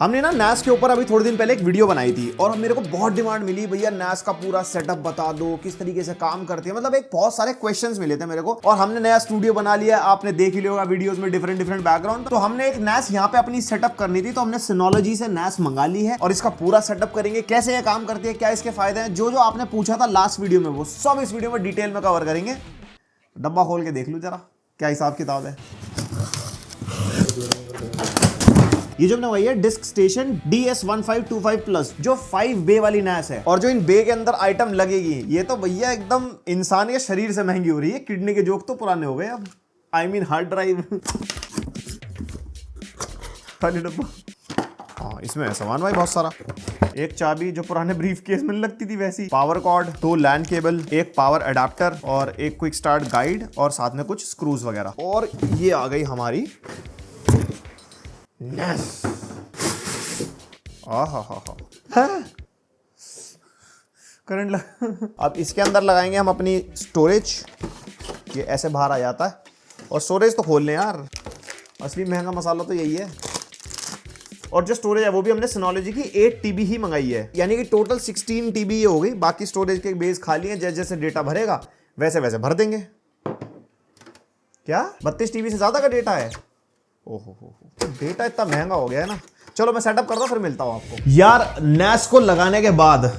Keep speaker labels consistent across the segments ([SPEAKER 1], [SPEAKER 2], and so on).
[SPEAKER 1] हमने ना NAS के ऊपर अभी थोड़े दिन पहले एक वीडियो बनाई थी और मेरे को बहुत डिमांड मिली, भैया NAS का पूरा सेटअप बता दो, किस तरीके से काम करती है। मतलब एक बहुत सारे क्वेश्चंस मिले थे मेरे को और हमने नया स्टूडियो बना लिया। आपने देख ही लिया होगा वीडियोस में डिफरेंट बैकग्राउंड। तो हमने एक NAS यहाँ पे अपनी सेटअप करनी थी, तो हमने Synology से NAS मंगा ली है और इसका पूरा सेटअप करेंगे, कैसे ये काम करती है, क्या इसके फायदे हैं। जो जो आपने पूछा था लास्ट वीडियो में वो सब इस वीडियो में डिटेल में कवर करेंगे। डब्बा खोल के देख लूँ जरा क्या हिसाब किताब है। ये जो हमने वही है डिस्क स्टेशन DS1525 प्लस, जो 5 बे वाली NAS है। और जो इन बे के अंदर आइटम लगेगी ये तो भैया एकदम इंसान के शरीर से महंगी हो रही है। किडनी के जोक तो पुराने हो गए अब, I mean हार्ड ड्राइव। खाली डब्बा। हाँ इसमें है सामान भाई बहुत सारा। एक चाबी जो पुराने ब्रीफ केस में लगती थी वैसी, पावर कॉर्ड, 2 लैन केबल, एक पावर अडेप्टर और एक क्विक स्टार्ट गाइड और साथ में कुछ स्क्रूज वगैरह। और ये आ गई हमारी NAS। करंट लग। अब इसके अंदर लगाएंगे हम अपनी स्टोरेज। ये ऐसे बाहर आ जाता है और स्टोरेज तो खोल लें यार, असली महंगा मसाला तो यही है। और जो स्टोरेज है वो भी हमने Synology की 8 TB ही मंगाई है, यानी कि टोटल 16 TB हो गई। बाकी स्टोरेज के बेस खाली है, जैसे जैसे डेटा भरेगा वैसे वैसे भर देंगे। क्या 32 TB से ज्यादा का डेटा है? ओहो हो, डेटा इतना महंगा हो गया है ना। चलो मैं सेटअप करता हूँ फिर मिलता हूँ आपको। यार NAS को लगाने के बाद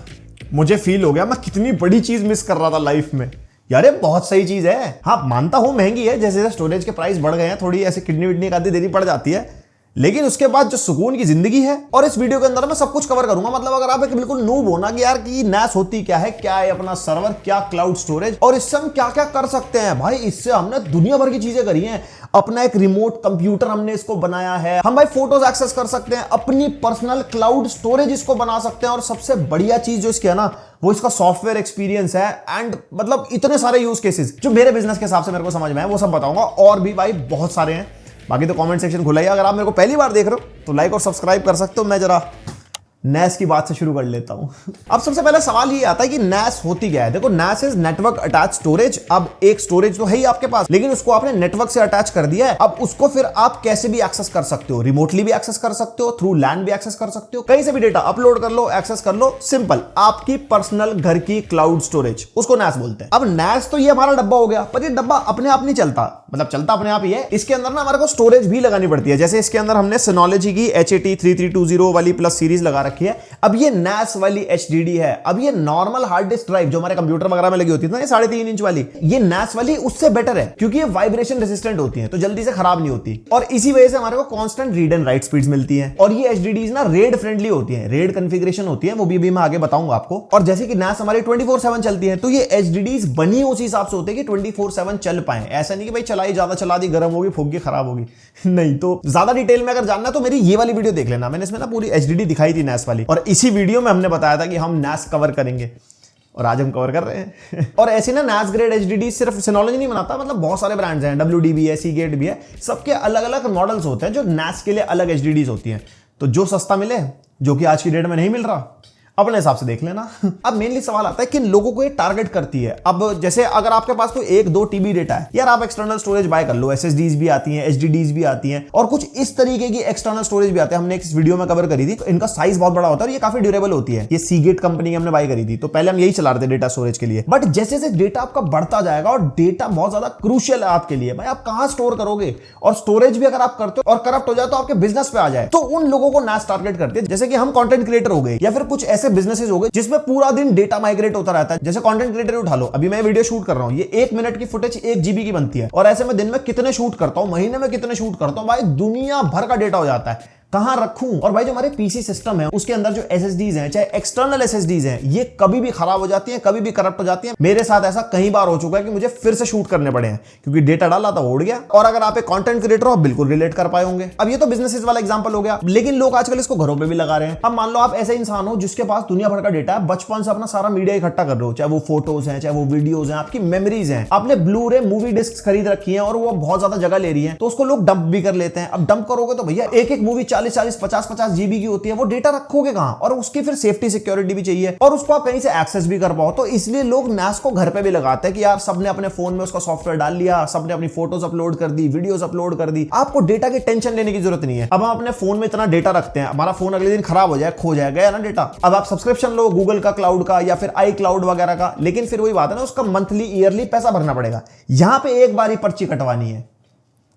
[SPEAKER 1] मुझे फील हो गया मैं कितनी बड़ी चीज मिस कर रहा था लाइफ में। यार ये बहुत सही चीज है। हाँ मानता हूँ महंगी है, जैसे जैसे स्टोरेज के प्राइस बढ़ गए हैं थोड़ी ऐसे किडनी विडनी आदि देनी पड़ जाती है, लेकिन उसके बाद जो सुकून की जिंदगी है। और इस वीडियो के अंदर मैं सब कुछ कवर करूंगा। मतलब अगर आप एक बिल्कुल नूब हो ना कि यार कि NAS होती क्या है अपना सर्वर, क्या क्लाउड स्टोरेज और इससे हम क्या क्या कर सकते हैं। भाई इससे हमने दुनिया भर की चीजें करी हैं। अपना एक रिमोट कंप्यूटर हमने इसको बनाया है, हम भाई फोटोज एक्सेस कर सकते हैं, अपनी पर्सनल क्लाउड स्टोरेज इसको बना सकते हैं। और सबसे बढ़िया चीज जो इसकी है ना वो इसका सॉफ्टवेयर एक्सपीरियंस है। एंड मतलब इतने सारे यूज केसेस जो मेरे बिजनेस के हिसाब से मेरे को समझ में आए वो सब बताऊंगा। और भी भाई बहुत सारे हैं। बाकी तो कमेंट सेक्शन खुला ही है। अगर आप मेरे को पहली बार देख रहे हो तो लाइक और सब्सक्राइब कर सकते हो। मैं जरा NAS की बात से शुरू कर लेता हूं। अब सबसे पहले सवाल ये आता है कि NAS होती क्या है। देखो NAS is network attach storage. अब एक स्टोरेज तो है ही आपके पास, लेकिन उसको आपने नेटवर्क से अटैच कर दिया है। अब उसको फिर आप कैसे भी एक्सेस कर सकते हो, रिमोटली भी एक्सेस कर सकते हो, थ्रू लैन भी एक्सेस कर सकते हो, कहीं से भी डेटा अपलोड कर लो, एक्सेस कर लो। सिंपल, आपकी पर्सनल घर की क्लाउड स्टोरेज, उसको NAS बोलते हैं। अब NAS तो ये हमारा डब्बा हो गया, पर ये डब्बा अपने आप नहीं चलता, मतलब चलता अपने आप ही है। इसके अंदर ना हमारे को स्टोरेज भी लगानी पड़ती है। जैसे इसके अंदर हमने Synology की HAT3320 वाली प्लस सीरीज लगा रखी है। अब ये NAS वाली HDD है। अब ये नॉर्मल हार्ड डिस्क ड्राइव जो हमारे कंप्यूटर वगैरह में लगी होती है ना, ये 3.5 इंच वाली, ये NAS वाली उससे बेटर है क्योंकि ये वाइब्रेशन रेजिस्टेंट होती है, तो जल्दी से खराब नहीं होती। और इसी वजह से हमारे को constant read and right speeds मिलती है। और ये HDDs ना रेड फ्रेंडली होती है, रेड कॉन्फ़िगरेशन होती है, वो भी मैं आगे बताऊंगा आपको। और जैसे कि NAS हमारी 24/7 चलती है, तो ये HDDs बनी उसी हिसाब से होती है कि 24/7 चल पाए। ऐसा नहीं कि भाई चलाई ज्यादा चला दी, गर्म होगी, फूक गई, खराब होगी। नहीं, तो ज्यादा डिटेल में अगर जानना तो मेरी ये वाली वीडियो देख लेना। मैंने इसमें ना पूरी HDD दिखाई थी NAS वाली, और इसी वीडियो में हमने बताया था कि हम NAS कवर करेंगे और आज हम कवर कर रहे हैं। और ऐसे ना NAS ग्रेड HDD सिर्फ Synology नहीं बनाता, मतलब बहुत सारे ब्रांड्स हैं, WD भी है, Seagate भी है। सबके अलग अलग मॉडल्स होते हैं जो NAS के लिए अलग HDDs होती हैं। तो जो सस्ता मिले, जो कि आज की डेट में नहीं मिल रहा, अपने हिसाब से देख लेना। अब मेनली सवाल आता है किन लोगों को ये टारगेट करती है। अब जैसे अगर आपके पास कोई 1-2 TB डेटा है, यार आप एक्सटर्नल स्टोरेज बाय कर लो। SSDs भी आती हैं, HDDs भी आती हैं, और कुछ इस तरीके की एक्सटर्नल स्टोरेज भी आते हैं। हमने एक वीडियो में कवर करी थी, तो इनका साइज बहुत बड़ा होता है और ये काफी ड्यूरेबल होती है। ये Seagate कंपनी की हमने बाय करी थी, तो पहले हम यही चला रहे थे डेटा स्टोरेज के लिए। बट जैसे जैसे डेटा आपका बढ़ता जाएगा, और डेटा बहुत ज्यादा क्रूशियल है आपके लिए, भाई आप कहां स्टोर करोगे, और स्टोरेज भी अगर आप करते हो और करप्ट हो जाए तो आपके बिजनेस पे आ जाए, तो उन लोगों को NAS टारगेट करती है। जैसे कि हम कंटेंट क्रिएटर हो गए, या फिर कुछ ऐसे बिजनेसेस हो गए जिसमें पूरा दिन डेटा माइग्रेट होता रहता है। जैसे कंटेंट क्रिएटर उठा लो, अभी मैं वीडियो शूट कर रहा हूं, ये 1 मिनट की फुटेज 1 GB की बनती है, और ऐसे में दिन में कितने शूट करता हूं, महीने में कितने शूट करता हूं, भाई दुनिया भर का डेटा हो जाता है। कहां रखूं? और भाई जो हमारे पीसी सिस्टम है उसके अंदर जो SSDs हैं, चाहे एक्सटर्नल SSDs हैं, ये कभी भी खराब हो जाती हैं, कभी भी करप्ट हो जाती हैं। मेरे साथ ऐसा कई बार हो चुका है कि मुझे फिर से शूट करने पड़े हैं क्योंकि डेटा डाला था वो उड़ गया। और अगर आप एक कंटेंट क्रिएटर हो, बिल्कुल रिलेट कर पाए होंगे। अब ये तो बिजनेसेस वाला एग्जांपल हो गया, लेकिन लोग आजकल इसको घरों पे भी लगा रहे हैं। अब मान लो आप ऐसे इंसान हो जिसके पास दुनिया भर का डेटा है, बचपन से अपना सारा मीडिया इकट्ठा कर रहे हो, चाहे वो फोटोज हैं, चाहे वो वीडियोज हैं, आपकी मेमोरीज हैं, आपने ब्लू-रे मूवी डिस्क खरीद रखी है और वो बहुत ज्यादा जगह ले रही है, तो उसको लोग डंप भी कर लेते हैं। अब डंप करोगे तो भैया एक मूवी 40-40 50-50 जीबी की होती है, वो डेटा रखोगे कहां? और उसकी फिर सेफ्टी सिक्योरिटी भी चाहिए और उसको आप कहीं से एक्सेस भी कर पाओ। तो इसलिए लोग NAS को घर पे भी लगाते हैं कि यार सबने अपने फोन में उसका सॉफ्टवेयर डाल लिया, सबने अपनी फोटोज अपलोड कर दी, वीडियोस अपलोड कर दी, आपको डेटा की टेंशन लेने की जरूरत नहीं है। अब हम अपने फोन में इतना डेटा रखते हैं, हमारा फोन अगले दिन खराब हो जाए, खो जाए, गया ना डेटा। अब आप सब्सक्रिप्शन लो गूगल का क्लाउड का या फिर iCloud वगैरह का, लेकिन फिर वही बात है ना, उसका मंथली ईयरली पैसा भरना पड़ेगा। यहां पे एक बार ही पर्ची कटवानी है,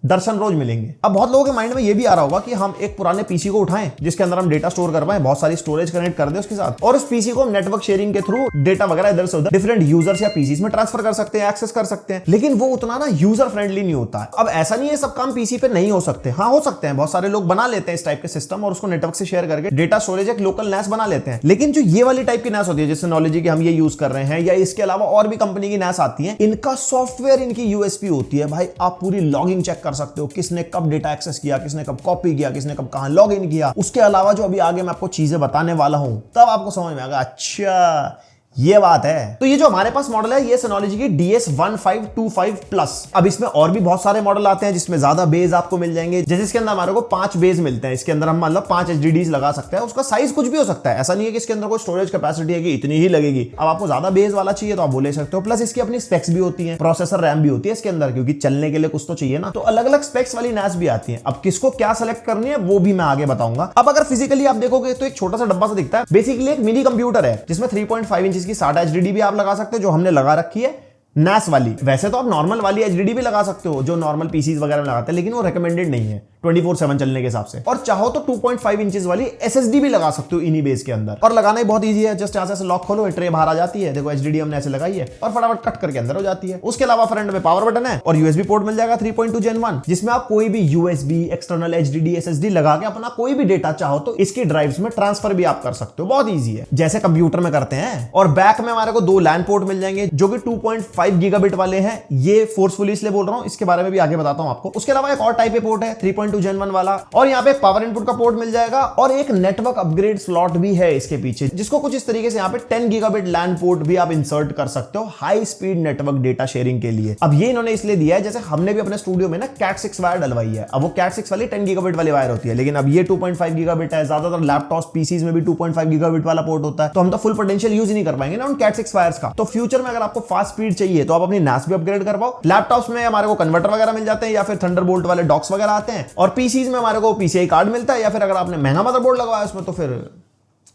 [SPEAKER 1] दर्शन रोज मिलेंगे। अब बहुत लोगों के माइंड में ये भी आ रहा होगा कि हम एक पुराने पीसी को उठाएं जिसके अंदर हम डेटा स्टोर कर पाए, बहुत सारी स्टोरेज कनेक्ट कर दें उसके साथ, और उस पीसी को हम नेटवर्क शेयरिंग के थ्रू डेटा वगैरह इधर से उधर डिफरेंट यूजर्स या पीसीज में ट्रांसफर कर सकते हैं, एक्सेस कर सकते हैं। लेकिन वो उतना ना यूजर फ्रेंडली नहीं होता है। अब ऐसा नहीं है सब काम पीसी पे नहीं हो सकते, हाँ हो सकते हैं, बहुत सारे लोग बना लेते हैं इस टाइप के सिस्टम और उसको नेटवर्क से शेयर करके डेटा स्टोरेज एक लोकल NAS बना लेते हैं। लेकिन जो ये वाली टाइप की NAS होती है जिस सिनोलॉजी की हम ये यूज कर रहे हैं, या इसके अलावा और भी कंपनी की NAS आती है, इनका सॉफ्टवेयर इनकी यूएसपी होती है। भाई आप पूरी लॉगिंग चेक कर सकते हो, किसने कब डेटा एक्सेस किया, किसने कब कॉपी किया, किसने कब कहां लॉग इन किया। उसके अलावा जो अभी आगे मैं आपको चीजें बताने वाला हूं, तब आपको समझ में आएगा अच्छा ये बात है। तो ये जो हमारे पास मॉडल है ये सिनोलॉजी की DS1525 प्लस। अब इसमें और भी बहुत सारे मॉडल आते हैं जिसमें ज्यादा बेस आपको मिल जाएंगे। जैसे इसके अंदर हमारे को 5 बेस मिलते हैं, इसके अंदर हम मतलब 5 HDDs लगा सकते हैं। उसका साइज कुछ भी हो सकता है, ऐसा नहीं है कि इसके अंदर कोई स्टोरेज कैपेसिटी है कि इतनी ही लगेगी। अब आपको ज्यादा बेस वाला चाहिए तो आप वो ले सकते हो। प्लस इसकी अपनी स्पेक्स भी होती है, प्रोसेसर रैम भी होती है इसके अंदर, क्योंकि चलने के लिए कुछ तो चाहिए ना। तो अलग अलग स्पेक्स वाली NAS भी आती है। अब किसको क्या सेलेक्ट करनी है वो भी मैं आगे बताऊंगा। अब अगर फिजिकली आप देखोगे तो एक छोटा सा डब्बा सा दिखता है, बेसिकली एक मिनी कंप्यूटर है जिसमें 3.5 इंच की 60 HDD आप लगा सकते हो, जो हमने लगा रखी है NAS वाली। वैसे तो आप नॉर्मल वाली HDD भी लगा सकते हो जो नॉर्मल पीसीज वगैरह में लगाते हैं, लेकिन वो रिकमेंडेड नहीं है 24/7 चलने के हिसाब से। और चाहो तो 2.5 इंचेस वाली SSD भी लगा सकते हो इन्हीं बेस के अंदर, और लगाना ही बहुत इजी है। जस्ट यहां से लॉक खोलो, ट्रे बाहर आ जाती है, देखो HDD हमने ऐसे लगाई है और फटाफट कट करके अंदर हो जाती है। उसके अलावा फ्रंट में पावर बटन है और USB पोर्ट मिल जाएगा 3.2 Gen 1, जिसमें आप कोई भी USB एक्सटर्नल HDD SSD लगा के अपना कोई भी डेटा चाहो तो इसकी ड्राइव्स में ट्रांसफर भी आप कर सकते हो, बहुत ईजी है जैसे कंप्यूटर में करते हैं। और बैक में हमारे को 2 LAN पोर्ट मिल जाएंगे जो कि 2.5 गीगाबिट वाले हैं। ये फोर्सफुली इसलिए बोल रहा हूं, इसके बारे में भी आगे बताता हूं आपको। उसके अलावा एक और टाइप ए पोर्ट है 3.2 Gen 1 वाला, और यहाँ पे पावर इनपुट का पोर्ट मिल जाएगा और एक नेटवर्क अपग्रेड स्लॉट भी है इसके पीछे, जिसको कुछ इस तरीके से यहाँ पे 10 गीगाबिट LAN पोर्ट भी आप इंसर्ट कर सकते हो high speed network data sharing के लिए। अब ये इन्होंने इसलिए दिया है, जैसे हमने भी अपने स्टूडियो में ना Cat6 वायर डलवाई है। अब वो Cat6 वाली 10 गीगाबिट वाली वायर होती है, लेकिन अब ये 2.5 गीगाबिट है। ज्यादातर लैपटॉप पीसीज में भी 2.5 गीगाबिट वाला पोर्ट होता है, तो हम तो फुल पोटेंशियल यूज ही नहीं कर पाएंगे ना उन Cat6 वायर्स का। तो फ्यूचर में अगर आपको फास्ट स्पीड चाहिए तो आप अपनी NAS भी अपग्रेड कर पाओ। लैपटॉप्स में हमारे को कन्वर्टर वगैरह मिल जाते हैं या फिर थंडरबोल्ट वाले डॉक्स वगैरह आते हैं, और पीसीज में हमारे को PCI कार्ड मिलता है, या फिर अगर आपने महंगा मदरबोर्ड लगवाया उसमें तो फिर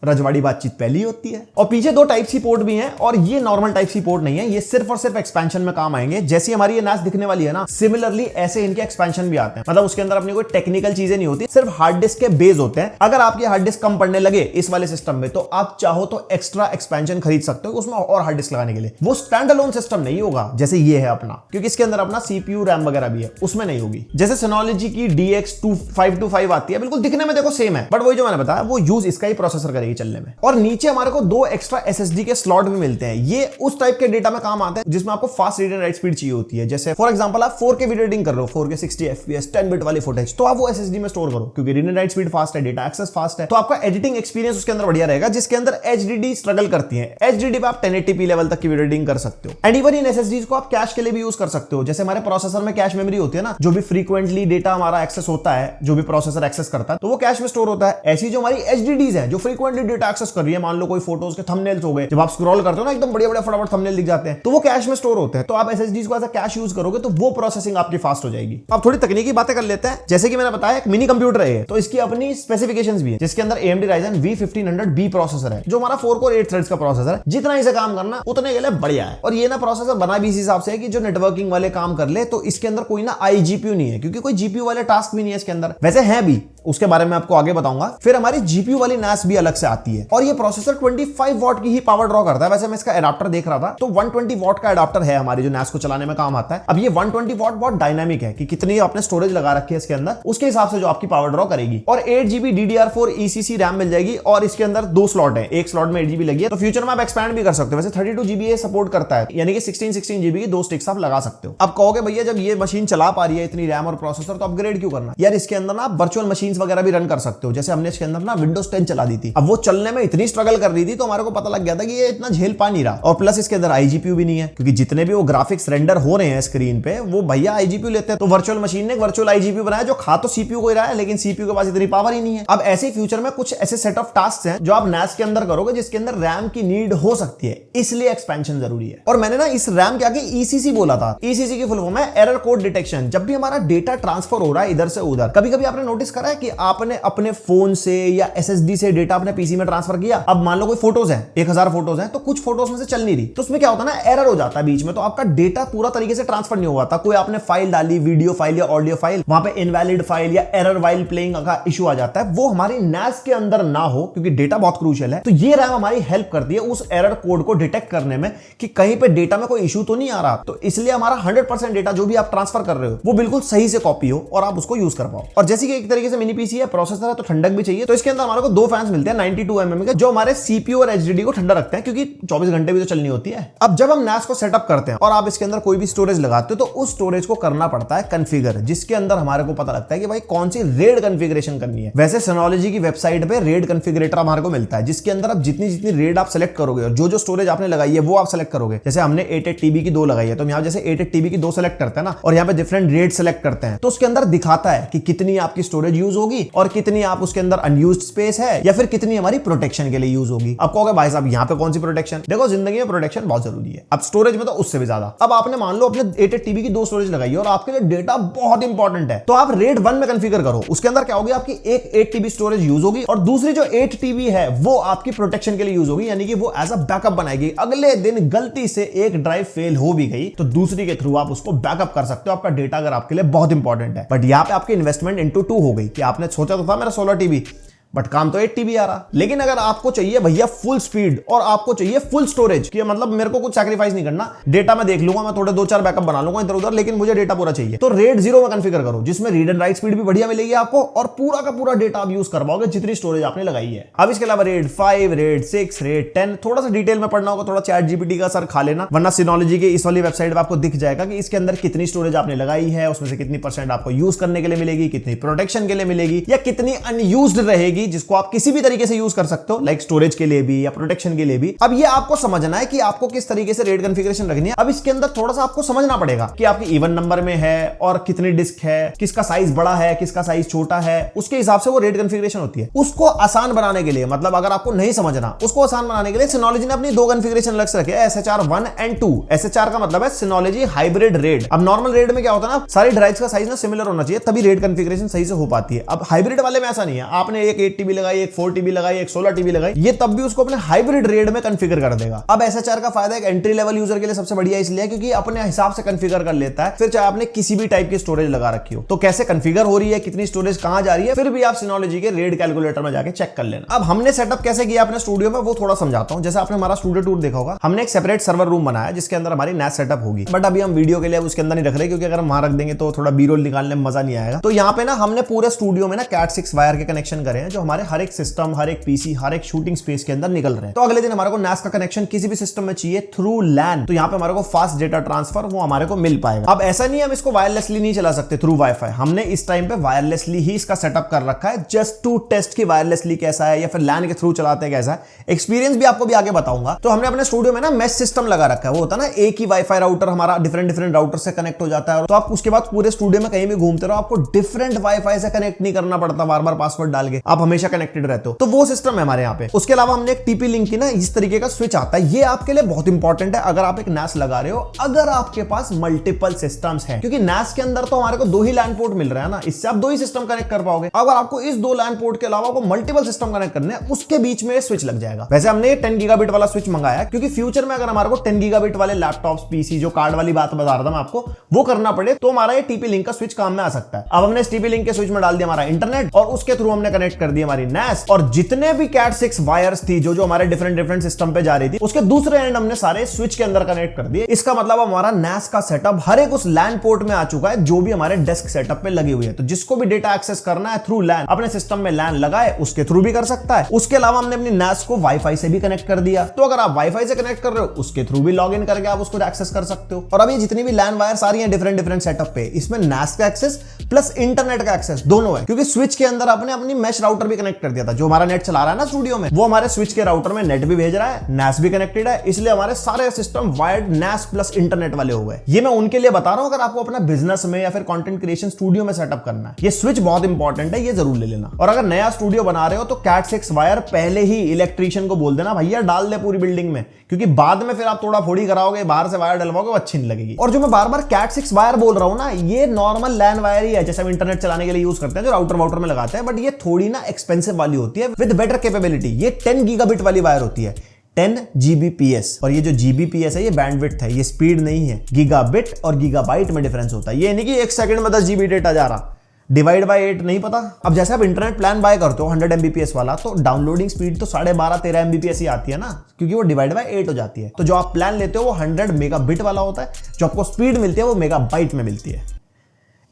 [SPEAKER 1] रजवाड़ी बातचीत पहली होती है। और पीछे 2 टाइप सी पोर्ट भी हैं, और ये नॉर्मल टाइप सी पोर्ट नहीं है, ये सिर्फ और सिर्फ एक्सपेंशन में काम आएंगे। जैसी हमारी ये NAS दिखने वाली है ना, सिमिलरली ऐसे इनके एक्सपेंशन भी आते हैं। मतलब उसके अंदर अपनी कोई टेक्निकल चीजें नहीं होती, सिर्फ हार्ड डिस्क के बेस होते हैं। अगर आपकी हार्ड डिस्क कम पड़ने लगे इस वाले सिस्टम में तो आप चाहो तो एक्स्ट्रा एक्सपेंशन खरीद सकते हो उसमें और हार्ड डिस्क लगाने के लिए। वो स्टैंड अलोन सिस्टम नहीं होगा जैसे ये है अपना, क्योंकि इसके अंदर अपना CPU रैम वगैरह भी है, उसमें नहीं होगी। जैसे सिनोलॉजी की DX2525 आती है, बिल्कुल दिखने में देखो सेम है, बट वही जो मैंने बताया वो यूज इसका ही प्रोसेसर करेगी चलने में। और नीचे हमारे को 2 एक्स्ट्रा SSD के स्लॉट भी मिलते हैं। ये उस टाइप के डेटा में काम आते हैं जिसमें आपको fast read and right speed चाहिए होती है। जैसे फॉर एग्जांपल आप 4K वीडियो एडिटिंग कर रहे हो, 4K 60 FPS 10 बिट वाली फुटेज, तो आप वो SSD में स्टोर करो, क्योंकि read and right speed fast है, डेटा एक्सेस फास्ट है, तो आपका एडिटिंग एक्सपीरियंस उसके अंदर बढ़िया रहेगा। जिसके अंदर HDD स्ट्रगल करती है, HDD पे आप 1080p लेवल तक की वीडियो एडिटिंग कर सकते हो। एंड इवन इन SSDs को आप कैश के लिए भी यूज कर सकते हो। जैसे हमारे प्रोसेसर में कैश मेमोरी होती है ना, जो भी फ्रीक्वेंटली डेटा हमारा एक्सेस होता है, जो भी प्रोसेसर एक्सेस करता है, तो वो कैश में स्टोर होता है। ऐसी जो हमारी HDDs है जो फ्रीक्वेंटली डेटा एक्सेस कर रही है, मान लो कोई फोटोज के थंबनेल्स हो गए, जब आप स्क्रॉल करते हो ना एकदम बढ़िया बढ़िया फटाफट थंबनेल दिख जाते हैं, तो वो कैश में स्टोर होते हैं। तो आप SSDs को एज अ कैश यूज करोगे तो वो प्रोसेसिंग आपकी फास्ट हो जाएगी। अब थोड़ी तकनीकी बातें कर लेते हैं। जैसे कि मैंने बताया एक मिनी कंप्यूटर है, तो इसकी अपनी स्पेसिफिकेशंस भी है, जिसके अंदर AMD Ryzen V1500B प्रोसेसर है, जो हमारा 4 कोर 8 थ्रेड्स का प्रोसेसर है। जितना इसे काम करना उतने के लिए बढ़िया है। और ये ना प्रोसेसर बना भी इस हिसाब से है कि जो नेटवर्किंग वाले काम कर ले, तो इसके अंदर कोई ना iGPU नहीं है, क्योंकि कोई GPU वाले टास्क भी नहीं है इसके अंदर। वैसे है भी, उसके बारे में आपको आगे बताऊंगा। फिर हमारी GPU वाली NAS भी अलग से आती है, और ये प्रोसेसर 25 वॉट की ही पावर ड्रॉ करता है। वैसे मैं इसका एडाप्टर देख रहा था, तो 120 वॉट का एडाप्टर है हमारी जो NAS को चलाने में काम आता है। अब ये 120 वॉट बहुत डायनामिक है कि कितनी आपने स्टोरेज लगा रखी है इसके अंदर, उसके हिसाब से जो आपकी पावर ड्रॉ करेगी। और 8GB DDR4 ECC रैम मिल जाएगी, और इसके अंदर 2 स्लॉट है, एक स्लॉट में 8GB लगी है, तो फ्यूचर में आप एक्सपैंड भी कर सकते हो। वैसे 32GB सपोर्ट करता है, यानी कि 16GB की 2 स्टिक्स आप लगा सकते हो। अब कहोगे भैया जब ये मशीन चला पा रही है इतनी रैम और प्रोसेसर, तो अपग्रेड क्यों करना? यार इसके अंदर ना आप वर्चुअल मशीन सेटिंग्स वगैरह भी रन कर सकते हो। जैसे हमने इसके अंदर ना विंडोज 10 चला दी थी, अब वो चलने में इतनी स्ट्रगल कर रही थी तो हमारे को पता लग गया था कि ये इतना झेल पा नहीं रहा। और प्लस इसके अंदर आईजीपीयू भी नहीं है, क्योंकि जितने भी वो ग्राफिक्स रेंडर हो रहे हैं स्क्रीन पे वो भैया आईजीपीयू लेते हैं। तो वर्चुअल मशीन ने वर्चुअल आईजीपीयू बनाया जो खा तो सीपीयू को ही रहा है, लेकिन सीपीयू के पास इतनी पावर ही नहीं है। अब ऐसे फ्यूचर में कुछ ऐसे सेट ऑफ टास्क हैं जो आप NAS के अंदर करोगे जिसके अंदर रैम की नीड हो सकती है, इसलिए एक्सपेंशन जरूरी है। और मैंने ना इस रैम के आगे ईसीसी बोला था। ईसीसी की फुल फॉर्म है एरर कोड डिटेक्शन। जब भी हमारा डेटा ट्रांसफर हो रहा है इधर से उधर, कभी कभी आपने नोटिस करा है कि आपने अपने फोन से या एसएसडी से डेटा अपने पीसी में ट्रांसफर किया। अब मान लो कोई फोटोज है, 1000 फोटोज हैं, तो कुछ फोटोज में से चल नहीं रही, तो उसमें क्या होता है ना, एरर हो जाता है बीच में, तो आपका डेटा पूरा तरीके से ट्रांसफर नहीं हुआ था। कोई आपने फाइल डाली, वीडियो फाइल या ऑडियो फाइल, वहां पे इनवैलिड फाइल या एरर वाइल प्लेइंग का इशू आ जाता है। वो हमारी NAS के अंदर ना हो, क्योंकि डेटा बहुत क्रूशियल है। तो ये रैम हमारी हेल्प करती है उस एरर कोड को डिटेक्ट करने में कि कहीं पे डेटा में कोई इशू तो नहीं आ रहा। तो इसलिए हमारा 100% डेटा जो भी आप ट्रांसफर कर रहे हो वो बिल्कुल सही से कॉपी हो और आप उसको यूज कर पाओ। और जैसे कि एक तरीके से मिनी पीसी है, प्रोसेसर है, तो ठंडक भी चाहिए। तो इसके अंदर हमारे को 2 फैंस मिलते हैं 92 mm के, जो हमारे सीपीयू और एचडीडी को ठंडा रखते हैं, क्योंकि 24 घंटे भी तो चलनी होती है। अब जब हम NAS को सेटअप करते हैं और आप इसके अंदर कोई भी स्टोरेज लगाते हो, तो उस स्टोरेज को करना पड़ता है कॉन्फ़िगर, जिसके अंदर हमारे को पता लगता है कि भाई कौन सी रेड कॉन्फ़िगरेशन करनी है। वैसे Synology की वेबसाइट पे रेड कॉन्फ़िगरेटर हमारे को मिलता है, जिसके अंदर आप जितनी जितनी रेड आप सेलेक्ट करोगे और जो जो स्टोरेज आपने लगाई है वो आप सेलेक्ट करोगे। जैसे हमने 88 TB की 2 लगाई है, तो यहाँ जैसे 88 TB की 2 सेलेक्ट करते हैं ना, और यहाँ पे डिफरेंट रेड सेलेक्ट करते हैं, तो उसके अंदर दिखाता है कि कितनी आपकी स्टोरेज यूज होगी और कितनी आप उसके अंदर अनयूज्ड स्पेस है, या फिर कितनी हमारी प्रोटेक्शन के लिए यूज होगी। अब कहोगे भाई साहब यहाँ पे कौन सी प्रोटेक्शन? देखो, जिंदगी में प्रोटेक्शन बहुत जरूरी है, अब स्टोरेज में तो उससे भी ज्यादा। अब आपने मान लो अपने 88 TB की 2 स्टोरेज लगाई है और आपके लिए डेटा बहुत इंपॉर्टेंट है, तो आप रेड 1 में कॉन्फ़िगर करो। उसके अंदर क्या होगी, आपकी एक 8 TB स्टोरेज यूज होगी और दूसरी जो 8 TB है वो आपकी प्रोटेक्शन के लिए यूज होगी, यानी कि वो एज अ बैकअप बनाएगी। अगले दिन गलती से एक ड्राइव फेल हो भी गई तो दूसरी के थ्रू आप उसको बैकअप कर सकते हो, आपका डेटा अगर आपके लिए बहुत इंपॉर्टेंट है। बट यहाँ पे आपकी इन्वेस्टमेंट इंटू 2 हो गई कि आपने सोचा तो था मेरा 16 TB, बट काम तो 8 TB आ रहा। लेकिन अगर आपको चाहिए भैया फुल स्पीड और आपको चाहिए फुल स्टोरेज, कि मतलब मेरे को कुछ सैक्रिफाइस नहीं करना, डेटा मैं देख लूंगा, मैं थोड़े 2-4 बैकअप बना लूंगा इधर उधर, लेकिन मुझे डेटा पूरा चाहिए, तो रेड 0 में कॉन्फ़िगर करो, जिसमें रीड एंड राइट स्पीड भी बढ़िया मिलेगी आपको और पूरा का पूरा डेटा आप यूज कर पाओगे जितनी स्टोरेज आपने लगाई है। अब इसके अलावा रेड 5, रेड 6, रेड 10, थोड़ा सा डिटेल में पढ़ना होगा, थोड़ा ChatGPT का सर खा लेना, वरना Synology के इस वाली वेबसाइट पर आपको दिख जाएगा कि इसके अंदर कितनी स्टोरेज आपने लगाई है, उसमें से कितनी % आपको यूज करने के लिए मिलेगी, कितनी प्रोटेक्शन के लिए मिलेगी, या कितनी अनयूज्ड रहेगी जिसको आप किसी भी तरीके से यूज कर सकते हो, लाइक स्टोरेज के लिए भी या प्रोटेक्शन के लिए भी। अब ये आपको समझना है कि आपको किस तरीके से रेड कॉन्फ़िगरेशन रखनी है। अब इसके अंदर थोड़ा सा आपको समझना पड़ेगा कि आपकी इवन नंबर में है और कितनी डिस्क है, किसका साइज बड़ा है, किसका साइज छोटा है, उसके हिसाब से वो रेड कॉन्फ़िगरेशन होती है। उसको आसान बनाने के लिए, मतलब अगर आपको नहीं समझना, उसको आसान बनाने के लिए Synology ने अपनी 2 कॉन्फ़िगरेशन अलग से रखे हैं, SHR 1 and 2। SHR का मतलब है Synology हाइब्रिड रेड। अब नॉर्मल रेड में क्या होता है ना, सारी ड्राइव्स का साइज ना सिमिलर होना चाहिए, तभी रेड कॉन्फ़िगरेशन सही से हो पाती है। अब हाइब्रिड वाले में ऐसा नहीं है, आपने एक 8 TB लगाई, एक 4 TB लगाई, एक 16 TB लगाई, ये तब भी उसको अपने हाइब्रिड रेड में कॉन्फ़िगर कर देगा। अब SHR का फायदा एक एंट्री लेवल यूजर के लिए सबसे बढ़िया इसलिए क्योंकि अपने हिसाब से कॉन्फ़िगर कर लेता है, फिर चाहे आपने किसी भी टाइप की स्टोरेज लगा रखी हो, तो कैसे कॉन्फ़िगर हो रही है, कितनी स्टोरेज कहां जा रही है, फिर भी आप Synology के रेड कैलकुलेटर में जाके चेक कर लेना। अब हमने सेटअप कैसे किया अपने स्टूडियो में वो थोड़ा समझाता हूं। जैसे आपने हमारा स्टूडियो टूर देखा होगा, हमने एक सेपरेट सर्वर रूम बनाया जिसके अंदर हमारी NAS सेटअप होगी, बट अभी हम वीडियो के लिए उसके अंदर नहीं रख रहे, क्योंकि अगर हम वहां रख देंगे तो थोड़ा बी-रोल निकालने में मजा नहीं आएगा। तो यहाँ पे ना हमने पूरे स्टूडियो में ना Cat 6 वायर के कनेक्शन करे हैं, जो हमारे हर एक सिस्टम, हर एक पीसी, हर एक शूटिंग स्पेस के अंदर निकल रहे हैं। तो अगले दिन हमारे को NAS का कनेक्शन किसी भी सिस्टम में चाहिए थ्रू LAN, तो यहाँ पे हमारे को फास्ट डेटा ट्रांसफर वो हमारे को मिल पाएगा। अब ऐसा नहीं है हम इसको वायरलेसली नहीं चला सकते थ्रू वाईफाई, हमने इस टाइम पे वायरलेसली ही इसका सेटअप कर रखा है, जस्ट टू टेस्ट कि वायरलेसली कैसा है या फिर LAN के थ्रू चलाते हैं कैसा है। एक्सपीरियंस भी आपको भी आगे बताऊंगा। तो हमने अपने स्टूडियो में ना मैश सिस्टम लगा रखा है, वो होता है ना एक ही वाईफाई राउटर हमारा डिफरेंट राउटर से कनेक्ट हो जाता है, तो आप उसके बाद पूरे स्टूडियो में कहीं भी घूमते रहो, आपको डिफरेंट वाईफाई से कनेक्ट नहीं करना पड़ता बार बार पासवर्ड डाल के, आप हमेशा कनेक्टेड रहते हो। तो वो सिस्टम है हमारे यहाँ पे। उसके अलावा हमने एक TP लिंक की ना इस तरीके का स्विच आता है, ये आपके लिए बहुत इंपॉर्टेंट है अगर आप एक NAS लगा रहे हो, अगर आपके पास मल्टीपल सिस्टम्स हैं, क्योंकि NAS के अंदर तो हमारे को 2 ही LAN पोर्ट मिल रहा है ना, इससे आप 2 ही सिस्टम कनेक्ट कर पाओगे। अगर आपको इस 2 LAN पोर्ट के अलावा को मल्टीपल सिस्टम कनेक्ट करने हैं, उसके बीच में स्विच लग जाएगा। वैसे हमने 10 गीगाबिट वाला स्विच मंगाया क्योंकि फ्यूचर में अगर हमारे को 10 गीगाबिट वाले लैपटॉप्स, पीसी, जो कार्ड वाली बात बता रहा था मैं आपको, वो करना पड़े तो हमारा ये TP लिंक का स्विच काम में आ सकता है। अब हमने इस TP लिंक के स्विच में डाल दिया हमारा इंटरनेट और उसके थ्रू हमने कनेक्ट कर दी हमारी NAS, और जितने भी Cat 6 वायर्स थी जो हमारे डिफरेंट सिस्टम पे जा रही थी, उसके दूसरे एंड हमने सारे स्विच के अंदर कनेक्ट कर दिए। इसका मतलब हमारा NAS का सेटअप हर एक उस LAN पोर्ट में आ चुका है जो भी हमारे डेस्क सेटअप पे लगी हुई है। तो जिसको भी डेटा एक्सेस करना है थ्रू LAN, अपने सिस्टम में LAN लगाए, उसके थ्रू भी कर सकता है। उसके अलावा हमने अपनी NAS को वाईफाई से भी कनेक्ट कर दिया, तो अगर आप वाईफाई से कनेक्ट कर रहे हो उसके थ्रू भी लॉग इन करके आप उसको एक्सेस कर सकते हो। और अभी जितनी भी LAN वायर्स आ रही हैं डिफरेंट सेटअप पे, इसमें NAS का एक्सेस प्लस इंटरनेट का एक्सेस दोनों है, क्योंकि स्विच के अंदर आपने अपनी मैश राउटर भी कनेक्ट कर दिया था। जो हमारा नेट चला रहा है ना स्टूडियो में, वो हमारे स्विच के राउटर में नेट भी भेज रहा है, NAS भी कनेक्टेड है, इसलिए हमारे सारे system wired NAS plus internet वाले हो गए। ये मैं उनके लिए बता रहा हूं अगर आपको अपना बिजनेस में या फिर कंटेंट क्रिएशन स्टूडियो में सेटअप करना है। ये स्विच बहुत इंपॉर्टेंट है, ये जरूर ले लेना। और अगर नया स्टूडियो बना रहे हो तो Cat 6 वायर पहले ही इलेक्ट्रीशियन को बोल देना, भैया डाल दे पूरी बिल्डिंग में, क्योंकि बाद में फिर आप थोड़ा फोड़ी कराओगे, बाहर से वायर डलवाओगे, वो अच्छी नहीं लगेगी। और जो मैं बार बार Cat 6 वायर बोल रहा हूं ना, ये नॉर्मल LAN वायर ही है, जैसे हम इंटरनेट चलाने के लिए यूज करते हैं, जो राउटर में लगाते हैं, बट ये थोड़ी ना एक्सपेंसिव वाली होती है विद बेटर कैपेबिलिटी। ये 10 गीगाबिट वाली वायर होती है, 10 Gbps। और ये जो Gbps है ये बैंडविड्थ है, ये स्पीड नहीं है। गीगाबिट और गीगाबाइट में डिफरेंस होता है। ये नहीं कि एक सेकंड में 10 GB डेटा जा रहा, डिवाइड बाय 8 नहीं पता। अब जैसे आप इंटरनेट प्लान बाय करते हो 100 Mbps वाला, तो डाउनलोडिंग स्पीड तो 12.5-13 Mbps ही आती है ना, क्योंकि वो डिवाइड बाय 8 हो जाती है। तो जो आप प्लान लेते हो वो 100 मेगाबिट वाला होता है, जो आपको स्पीड मिलती है वो मेगाबाइट में मिलती है।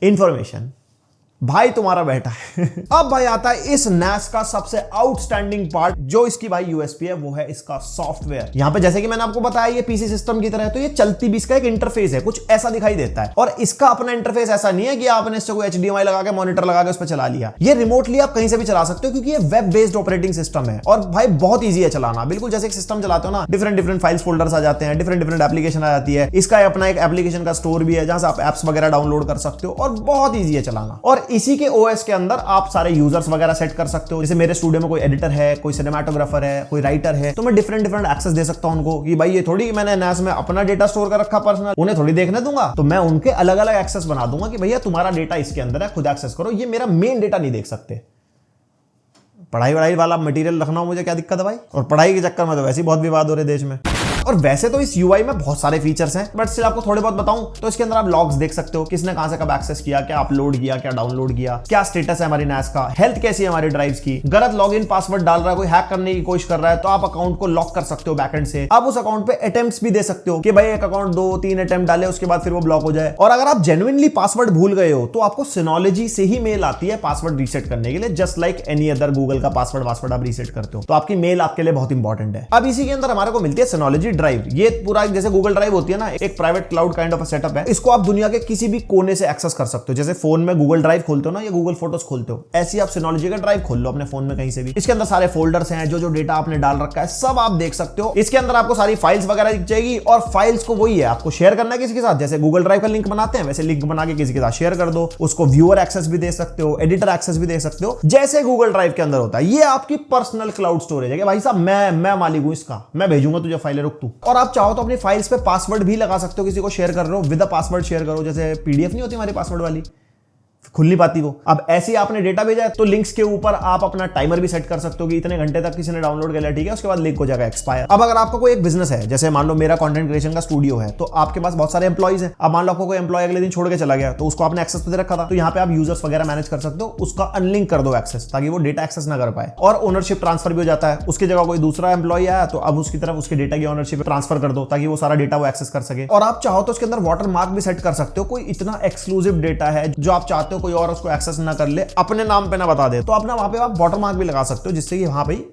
[SPEAKER 1] इंफॉर्मेशन भाई तुम्हारा बेटा है। अब भाई आता है इस NAS का सबसे आउटस्टैंडिंग पार्ट, जो इसकी भाई यूएसपी है, वो है इसका सॉफ्टवेयर। यहाँ पे जैसे कि मैंने आपको बताया ये पीसी सिस्टम की तरह है, तो ये चलती भी इसका एक इंटरफेस है, कुछ ऐसा दिखाई देता है। और इसका अपना इंटरफेस ऐसा नहीं है कि आपने इससे कोई HDMI लगा के मॉनिटर लगा के उस पर चला लिया। ये रिमोटली आप कहीं से भी चला सकते हो, क्योंकि ये वेब बेस्ड ऑपरेटिंग सिस्टम है। और भाई बहुत ईजी है चलाना, बिल्कुल जैसे एक सिस्टम चलाते हो ना, डिफरेंट फाइल्स फोल्डर्स आ जाते हैं, डिफरेंट एप्लीकेशन आ जाती है। इसका अपना एक एप्लीकेशन का स्टोर भी है, जहां से आप एप्स वगैरह डाउनलोड कर सकते हो, और बहुत ईजी है चलाना। और इसी के OS के अंदर आप सारे यूजर्स वगैरह सेट कर सकते हो। जैसे मेरे स्टूडियो में कोई एडिटर है, कोई सिनेमाटोग्राफर है, कोई राइटर है, तो मैं डिफरेंट एक्सेस दे सकता हूं उनको, कि भाई ये थोड़ी मैंने NAS में अपना डेटा स्टोर कर रखा पर्सनल, उन्हें थोड़ी देखने दूंगा, तो मैं उनके अलग अलग एक्सेस बना दूंगा कि भैया तुम्हारा डेटा इसके अंदर है, खुद एक्सेस करो, ये मेरा मेन डेटा नहीं देख सकते। पढ़ाई वाला मटेरियल रखना हो मुझे क्या दिक्कत है भाई, और पढ़ाई के चक्कर में तो वैसे ही बहुत विवाद हो रहे देश में। और वैसे तो इस UI में बहुत सारे फीचर्स हैं, बट स्टिल आपको थोड़े बहुत बताऊं तो इसके अंदर आप लॉग्स देख सकते हो, किसने कहां से कब एक्सेस किया, क्या अपलोड किया, क्या डाउनलोड किया, क्या स्टेटस है हमारी NAS का, हेल्थ कैसी है हमारी ड्राइव्स की। गलत लॉगिन पासवर्ड डाल रहा है, कोई हैक करने की कोशिश कर रहा है, तो आप अकाउंट को लॉक कर सकते हो बैकएंड से। आप उस अकाउंट पे अटेम्प्ट्स भी दे सकते हो कि भाई एक अकाउंट 2-3 अटेम्प्ट डाले, उसके बाद फिर वो ब्लॉक हो जाए। और अगर आप जेन्युइनली पासवर्ड भूल गए हो तो आपको Synology से ही मेल आती है पासवर्ड रीसेट करने के लिए, just like any other Google का पासवर्ड आप रीसेट करते हो, तो आपकी मेल आपके लिए बहुत इंपॉर्टेंट है। अब इसी के अंदर हमारे को मिलती है Synology ड्राइव। ये जैसे गूगल ड्राइव होती है ना, एक private cloud kind of setup है। इसको आप दुनिया के किसी भी कोने से एक्सेस कर सकते हो। जैसे फोन में गूगल ड्राइव खोलते हो ना, या गूगल फोटोज खोलते हो, ऐसी आप Synology का ड्राइव खोल लो अपने फोन में कहीं से भी। इसके अंदर सारे फोल्डर्स हैं, जो डेटा आपने डाल रखा है सब आप देख सकते हो। इसके अंदर आपको सारी फाइल्स वगैरह दिख जाएगी, और फाइल्स को वही है आपको शेयर करना है किसी के साथ। जैसे गूगल ड्राइव का लिंक बनाते हैं, वैसे लिंक बना के किसी के साथ शेयर कर दो। उसको व्यूअर एक्सेस भी दे सकते हो, एडिटर एक्सेस भी दे सकते हो, जैसे गूगल ड्राइव के अंदर होता है। ये आपकी पर्सनल क्लाउड स्टोरेज है, भाई साहब मैं मालिक हूं इसका, मैं भेजूंगा तुझे फाइलें, रुक तू। और आप चाहो तो अपनी फाइल्स पे पासवर्ड भी लगा सकते हो, किसी को शेयर कर रहे हो विद अ पासवर्ड शेयर करो। जैसे PDF नहीं होती हमारी पासवर्ड वाली, खुल नहीं पाती वो। अब ऐसे ही आपने डेटा भेजा है तो लिंक्स के ऊपर आप अपना टाइमर भी सेट कर सकते हो कि इतने घंटे तक किसी ने डाउनलोड कर लिया, ठीक है, उसके बाद लिंक हो जाएगा एक्सपायर। अब अगर आपका कोई एक बिजनेस है, जैसे मान लो मेरा कंटेंट क्रिएशन का स्टूडियो है, तो आपके पास बहुत सारे एम्प्लॉइज हैं। अब मान लो आपको कोई एम्प्लॉय अगले दिन छोड़ के चला गया, तो उसको आपने एक्सेस दे रखा था, तो यहाँ पे आप यूजर्स वगैरह मैनेज कर सकते हो, उसका अनलिंक कर दो एक्सेस, ताकि वो डेटा एक्सेस ना कर पाए। और ओनरशिप ट्रांसफर भी हो जाता है, उसकी जगह कोई दूसरा एम्प्लॉय आया तो अब उसकी तरफ उसके डेटा की ओनरशिप ट्रांसफर कर दो, ताकि वो सारा डेटा वो एक्सेस कर सके। और आप चाहो तो उसके अंदर वाटर मार्क भी सेट कर सकते हो, कोई इतना एक्सक्लूसिव डेटा है जो आप चाहते हो कोई और उसको एक्सेस ना कर ले, अपने नाम पे ना बता दे, तो अपना वहां पे आप वाटर मार्क भी लगा सकते हो, जिससे कि वहां पे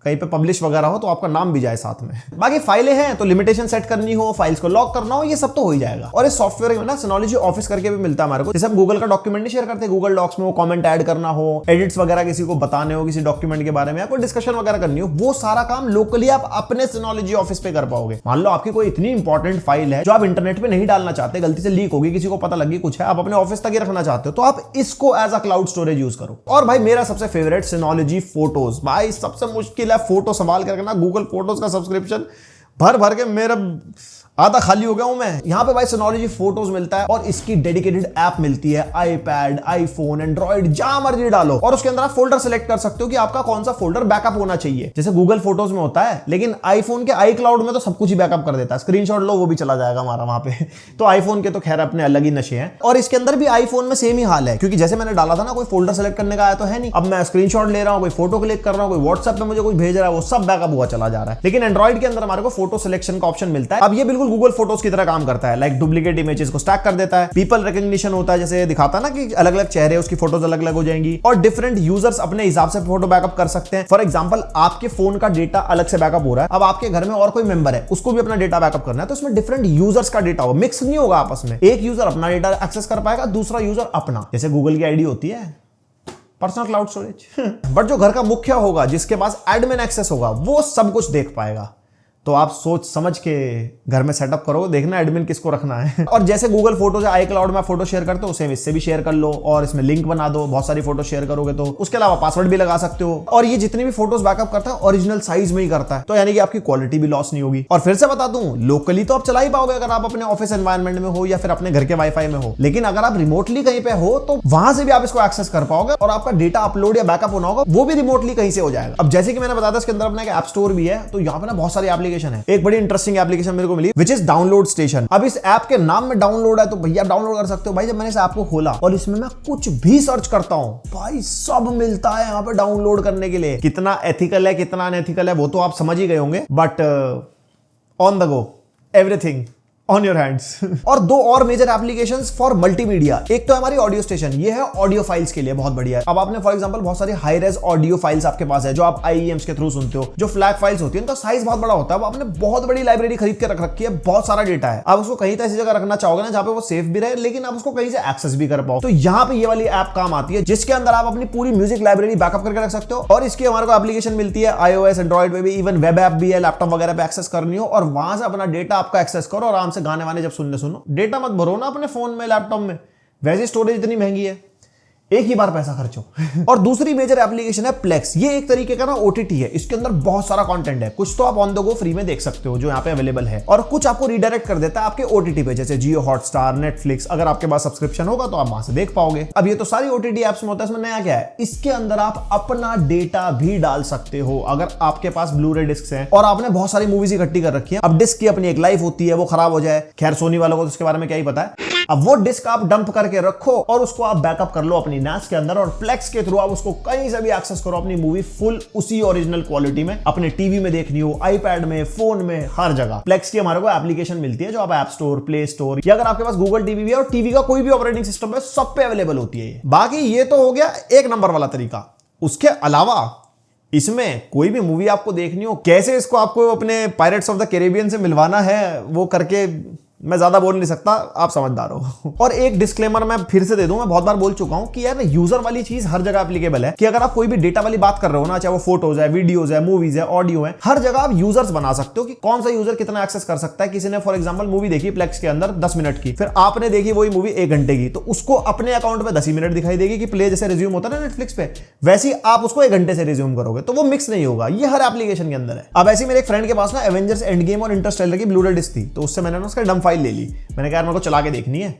[SPEAKER 1] कहीं पे पब्लिश वगैरह हो तो आपका नाम भी जाए साथ में। बाकी फाइलें हैं तो लिमिटेशन सेट करनी हो, फाइल्स को लॉक करना हो, ये सब तो हो ही जाएगा। और इस सॉफ्टवेयर में ना Synology ऑफिस करके भी मिलता है हमारे को। जैसे हम गूगल का डॉक्यूमेंट नहीं शेयर करते गूगल डॉक्स में, वो कमेंट ऐड करना हो, एडिट्स वगैरह किसी को बताने हो किसी डॉक्यूमेंट के बारे में, या कोई डिस्कशन वगैरह करनी हो, वो सारा काम लोकली आप अपने Synology ऑफिस पे कर पाओगे। मान लो आपकी कोई इतनी इंपॉर्टेंट फाइल है जो आप इंटरनेट पे नहीं डालना चाहते, गलती से लीक होगी, किसी को पता लगी कुछ है, आप अपने ऑफिस तक ही रखना चाहते हो, तो आप इसको as a cloud storage use करो। और भाई मेरा सबसे फेवरेट Synology फोटोज, भाई सबसे मुश्किल है फोटो संभाल कर रखना। गूगल फोटोज का सब्सक्रिप्शन भर के मेरा आधा खाली हो गया हूं मैं। यहाँ पे भाई Synology फोटोज मिलता है और इसकी डेडिकेटेड ऐप मिलती है, iPad, iPhone, Android, जहां मर्जी डालो और उसके अंदर आप फोल्डर सेलेक्ट कर सकते हो कि आपका कौन सा फोल्डर बैकअप होना चाहिए। जैसे गूगल फोटोज में होता है, लेकिन आईफोन के iCloud में तो सब कुछ ही बैकअप कर देता है। स्क्रीनशॉट लो वो भी चला जाएगा हमारा वहां पे। तो आईफोन के तो खैर अपने अलग ही नशे हैं। और इसके अंदर भी आईफोन में सेम ही हाल है, क्योंकि जैसे मैंने डाला था ना, कोई फोल्डर सेलेक्ट करने का आया तो है नहीं। अब मैं स्क्रीनशॉट ले रहा हूं, कोई फोटो क्लिक कर रहा हूं, कोई व्हाट्सएप पे मुझे कुछ भेज रहा है, वो सब बैकअप हुआ चला जा रहा है। लेकिन एंड्रॉइड के अंदर हमारे को फोटो सिलेक्शन का ऑप्शन मिलता है। अब ये बिल्कुल गूगल फोटोज की तरह काम करता है। लाइक डुप्लीकेट इमेजेस को स्टैक कर देता है, पीपल रिकॉग्निशन होता है, जैसे दिखाता है ना कि अलग अलग चेहरे, उसकी फोटोज अलग अलग हो जाएंगी और डिफरेंट यूजर्स अपने हिसाब से फोटो बैकअप कर सकते हैं। फॉर एग्जांपल, आपके फोन का डेटा अलग से बैकअप हो रहा है, अब आपके घर में और कोई मेंबर है, उसको भी अपना डेटा बैकअप करना है, तो उसमें डिफरेंट यूजर्स का डेटा होगा, मिक्स नहीं होगा आपस में। एक यूजर अपना डेटा एक्सेस कर पाएगा, दूसरा यूजर अपना। जैसे गूगल की आईडी होती है, पर्सनल क्लाउड स्टोरेज। बट जो घर का मुखिया होगा, जिसके पास एडमिन एक्सेस होगा, वो सब कुछ देख पाएगा। तो आप सोच समझ के घर में सेटअप करो, देखना एडमिन किसको रखना है। और जैसे गूगल फोटोज iCloud में फोटो शेयर करते हो, सेम इससे भी शेयर कर लो और इसमें लिंक बना दो। बहुत सारी फोटो शेयर करोगे तो उसके अलावा पासवर्ड भी लगा सकते हो। और ये जितनी भी फोटोज बैकअप करता है ओरिजिनल साइज में ही करता है, तो यानी कि आपकी क्वालिटी भी लॉस नहीं होगी। और फिर से बता दूं, लोकली तो आप चला ही पाओगे अगर आप अपने ऑफिस एनवायरमेंट में हो या फिर अपने घर के वाईफाई में हो, लेकिन अगर आप रिमोटली कहीं पे हो तो वहां से भी आप इसको एक्सेस कर पाओगे और आपका डेटा अपलोड या बैकअप होना होगा, वो भी रिमोटली कहीं से हो जाएगा। अब जैसे कि मैंने बताया था, इसके अंदर अपना एक ऐप स्टोर भी है, तो यहाँ पे ना बहुत सारी एप्लीकेशन है। एक बड़ी इंटरेस्टिंग एप्लीकेशन मेरे को मिली, विच इज डाउनलोड स्टेशन। अब इस ऐप के नाम में डाउनलोड है, तो भैया डाउनलोड कर सकते हो। भाई जब मैंने इस ऐप को खोला और इसमें मैं कुछ भी सर्च करता हूं, भाई सब मिलता है यहाँ पे डाउनलोड करने के लिए। कितना एथिकल है, कितना अनएथिकल है, वो तो आप समझ ही गए होंगे, but on the go everything on your hands. और दो और मेजर एप्लीकेशंस फॉर मल्टीमीडिया। एक तो हमारी ऑडियो स्टेशन, ये है ऑडियो फाइल्स के लिए बहुत बढ़िया है। अब आपने फॉर एग्जांपल बहुत सारी हाई रेज ऑडियो फाइल्स आपके पास है, जो आप IEMs के थ्रू सुनते हो, जो फ्लैग फाइल्स होती है, उनका साइज बहुत बड़ा होता है। वो आपने बहुत बड़ी लाइब्रेरी खरीद के रख रखी है, बहुत सारा डेटा है। आप उसको कहीं तो ऐसी जगह रखना चाहोगे ना जहां पे वो सेफ भी रहे, लेकिन आप उसको कहीं से एक्सेस भी कर पाओ। तो यहाँ पे ये वाली ऐप काम आती है, जिसके अंदर आप अपनी पूरी म्यूजिक लाइब्रेरी बैकअप करके रख सकते हो। और इसकी हमारे को एप्लीकेशन मिलती है iOS, एंड्रॉइड पे भी, इवन वेब ऐप भी है, लैपटॉप वगैरह पे एक्सेस करनी हो, और वहां से अपना डेटा आपका एक्सेस करो, आराम से गाने वाने जब सुनो। डेटा मत भरो ना अपने फोन में, लैपटॉप में, वैसे स्टोरेज इतनी महंगी है, एक ही बार पैसा खर्चो। और दूसरी मेजर एप्लीकेशन है प्लेक्स। ये एक तरीके का ना OTT है, इसके अंदर बहुत सारा कंटेंट है। कुछ तो आप ऑन द गो फ्री में देख सकते हो, जो यहाँ पे अवेलेबल है, और कुछ आपको रिडायरेक्ट कर देता है आपके OTT पे, जैसे जियो हॉटस्टार, नेटफ्लिक्स। अगर आपके पास सब्सक्रिप्शन होगा तो आप वहां से देख पाओगे। अब ये तो सारी OTT एप्स में होता है, इसमें नया क्या है, इसके अंदर आप अपना डेटा भी डाल सकते हो। अगर आपके पास ब्लूरे डिस्क है और आपने बहुत सारी मूवीज इकट्ठी कर रखी है, अब डिस्क की अपनी एक लाइफ होती है, वो खराब हो जाए, खैर सोनी वालों को तो उसके बारे में क्या ही पता है। अब वो डिस्क आप डंप करके रखो और उसको आप बैकअप कर लो अपनी NAS के अंदर, और प्लेक्स के थ्रू आप उसको कहीं से भी एक्सेस करो, अपनी मूवी फुल उसी ओरिजिनल क्वालिटी में अपने टीवी में देखनी हो, iPad में, फोन में, हर जगह। प्लेक्स की हमारे को एप्लीकेशन मिलती है, जो आप ऐप स्टोर, प्ले स्टोर, या अगर आपके पास गूगल टीवी भी है और टीवी का कोई भी ऑपरेटिंग सिस्टम है, सब पे अवेलेबल होती है। बाकी ये तो हो गया एक नंबर वाला तरीका। उसके अलावा इसमें कोई भी मूवी आपको देखनी हो, कैसे इसको आपको अपने पायरेट्स ऑफ द कैरेबियन से मिलवाना है, वो करके मैं ज्यादा बोल नहीं सकता, आप समझदार हो। और एक डिस्क्लेमर मैं फिर से दे दूं, मैं बहुत बार बोल चुका हूं कि यार यूजर वाली चीज हर जगह एप्लीकेबल है, कि अगर आप कोई भी डेटा वाली बात कर रहे हो ना, चाहे वो फोटोज है, वीडियोज है, मूवीज है, ऑडियो है, हर जगह आप यूजर्स बना सकते हो कि कौन सा यूजर कितना एक्सेस कर सकता है। किसी ने फॉर एग्जांपल मूवी देखी प्लेक्स के अंदर 10 मिनट की, फिर आपने देखी वही मूवी 1 घंटे की, तो उसको अपने अकाउंट में 10 ही मिनट दिखाई देगी कि प्ले जैसे रिज्यूम होता है ना नेटफ्लिक्स पे, वैसे ही आप उसको 1 घंटे से रिज्यूम करोगे, तो वो मिक्स नहीं होगा। ये हर एप्लीकेशन के अंदर है। अब ऐसे मेरे एक फ्रेंड के पास ना एवेंजर्स एंड गेम और इंटरस्टेलर की ब्लूरे डिस्क थी, तो उससे मैंने ना उसका डम फाइल ले ली। मैंने यार मेरे को चला के देखनी है,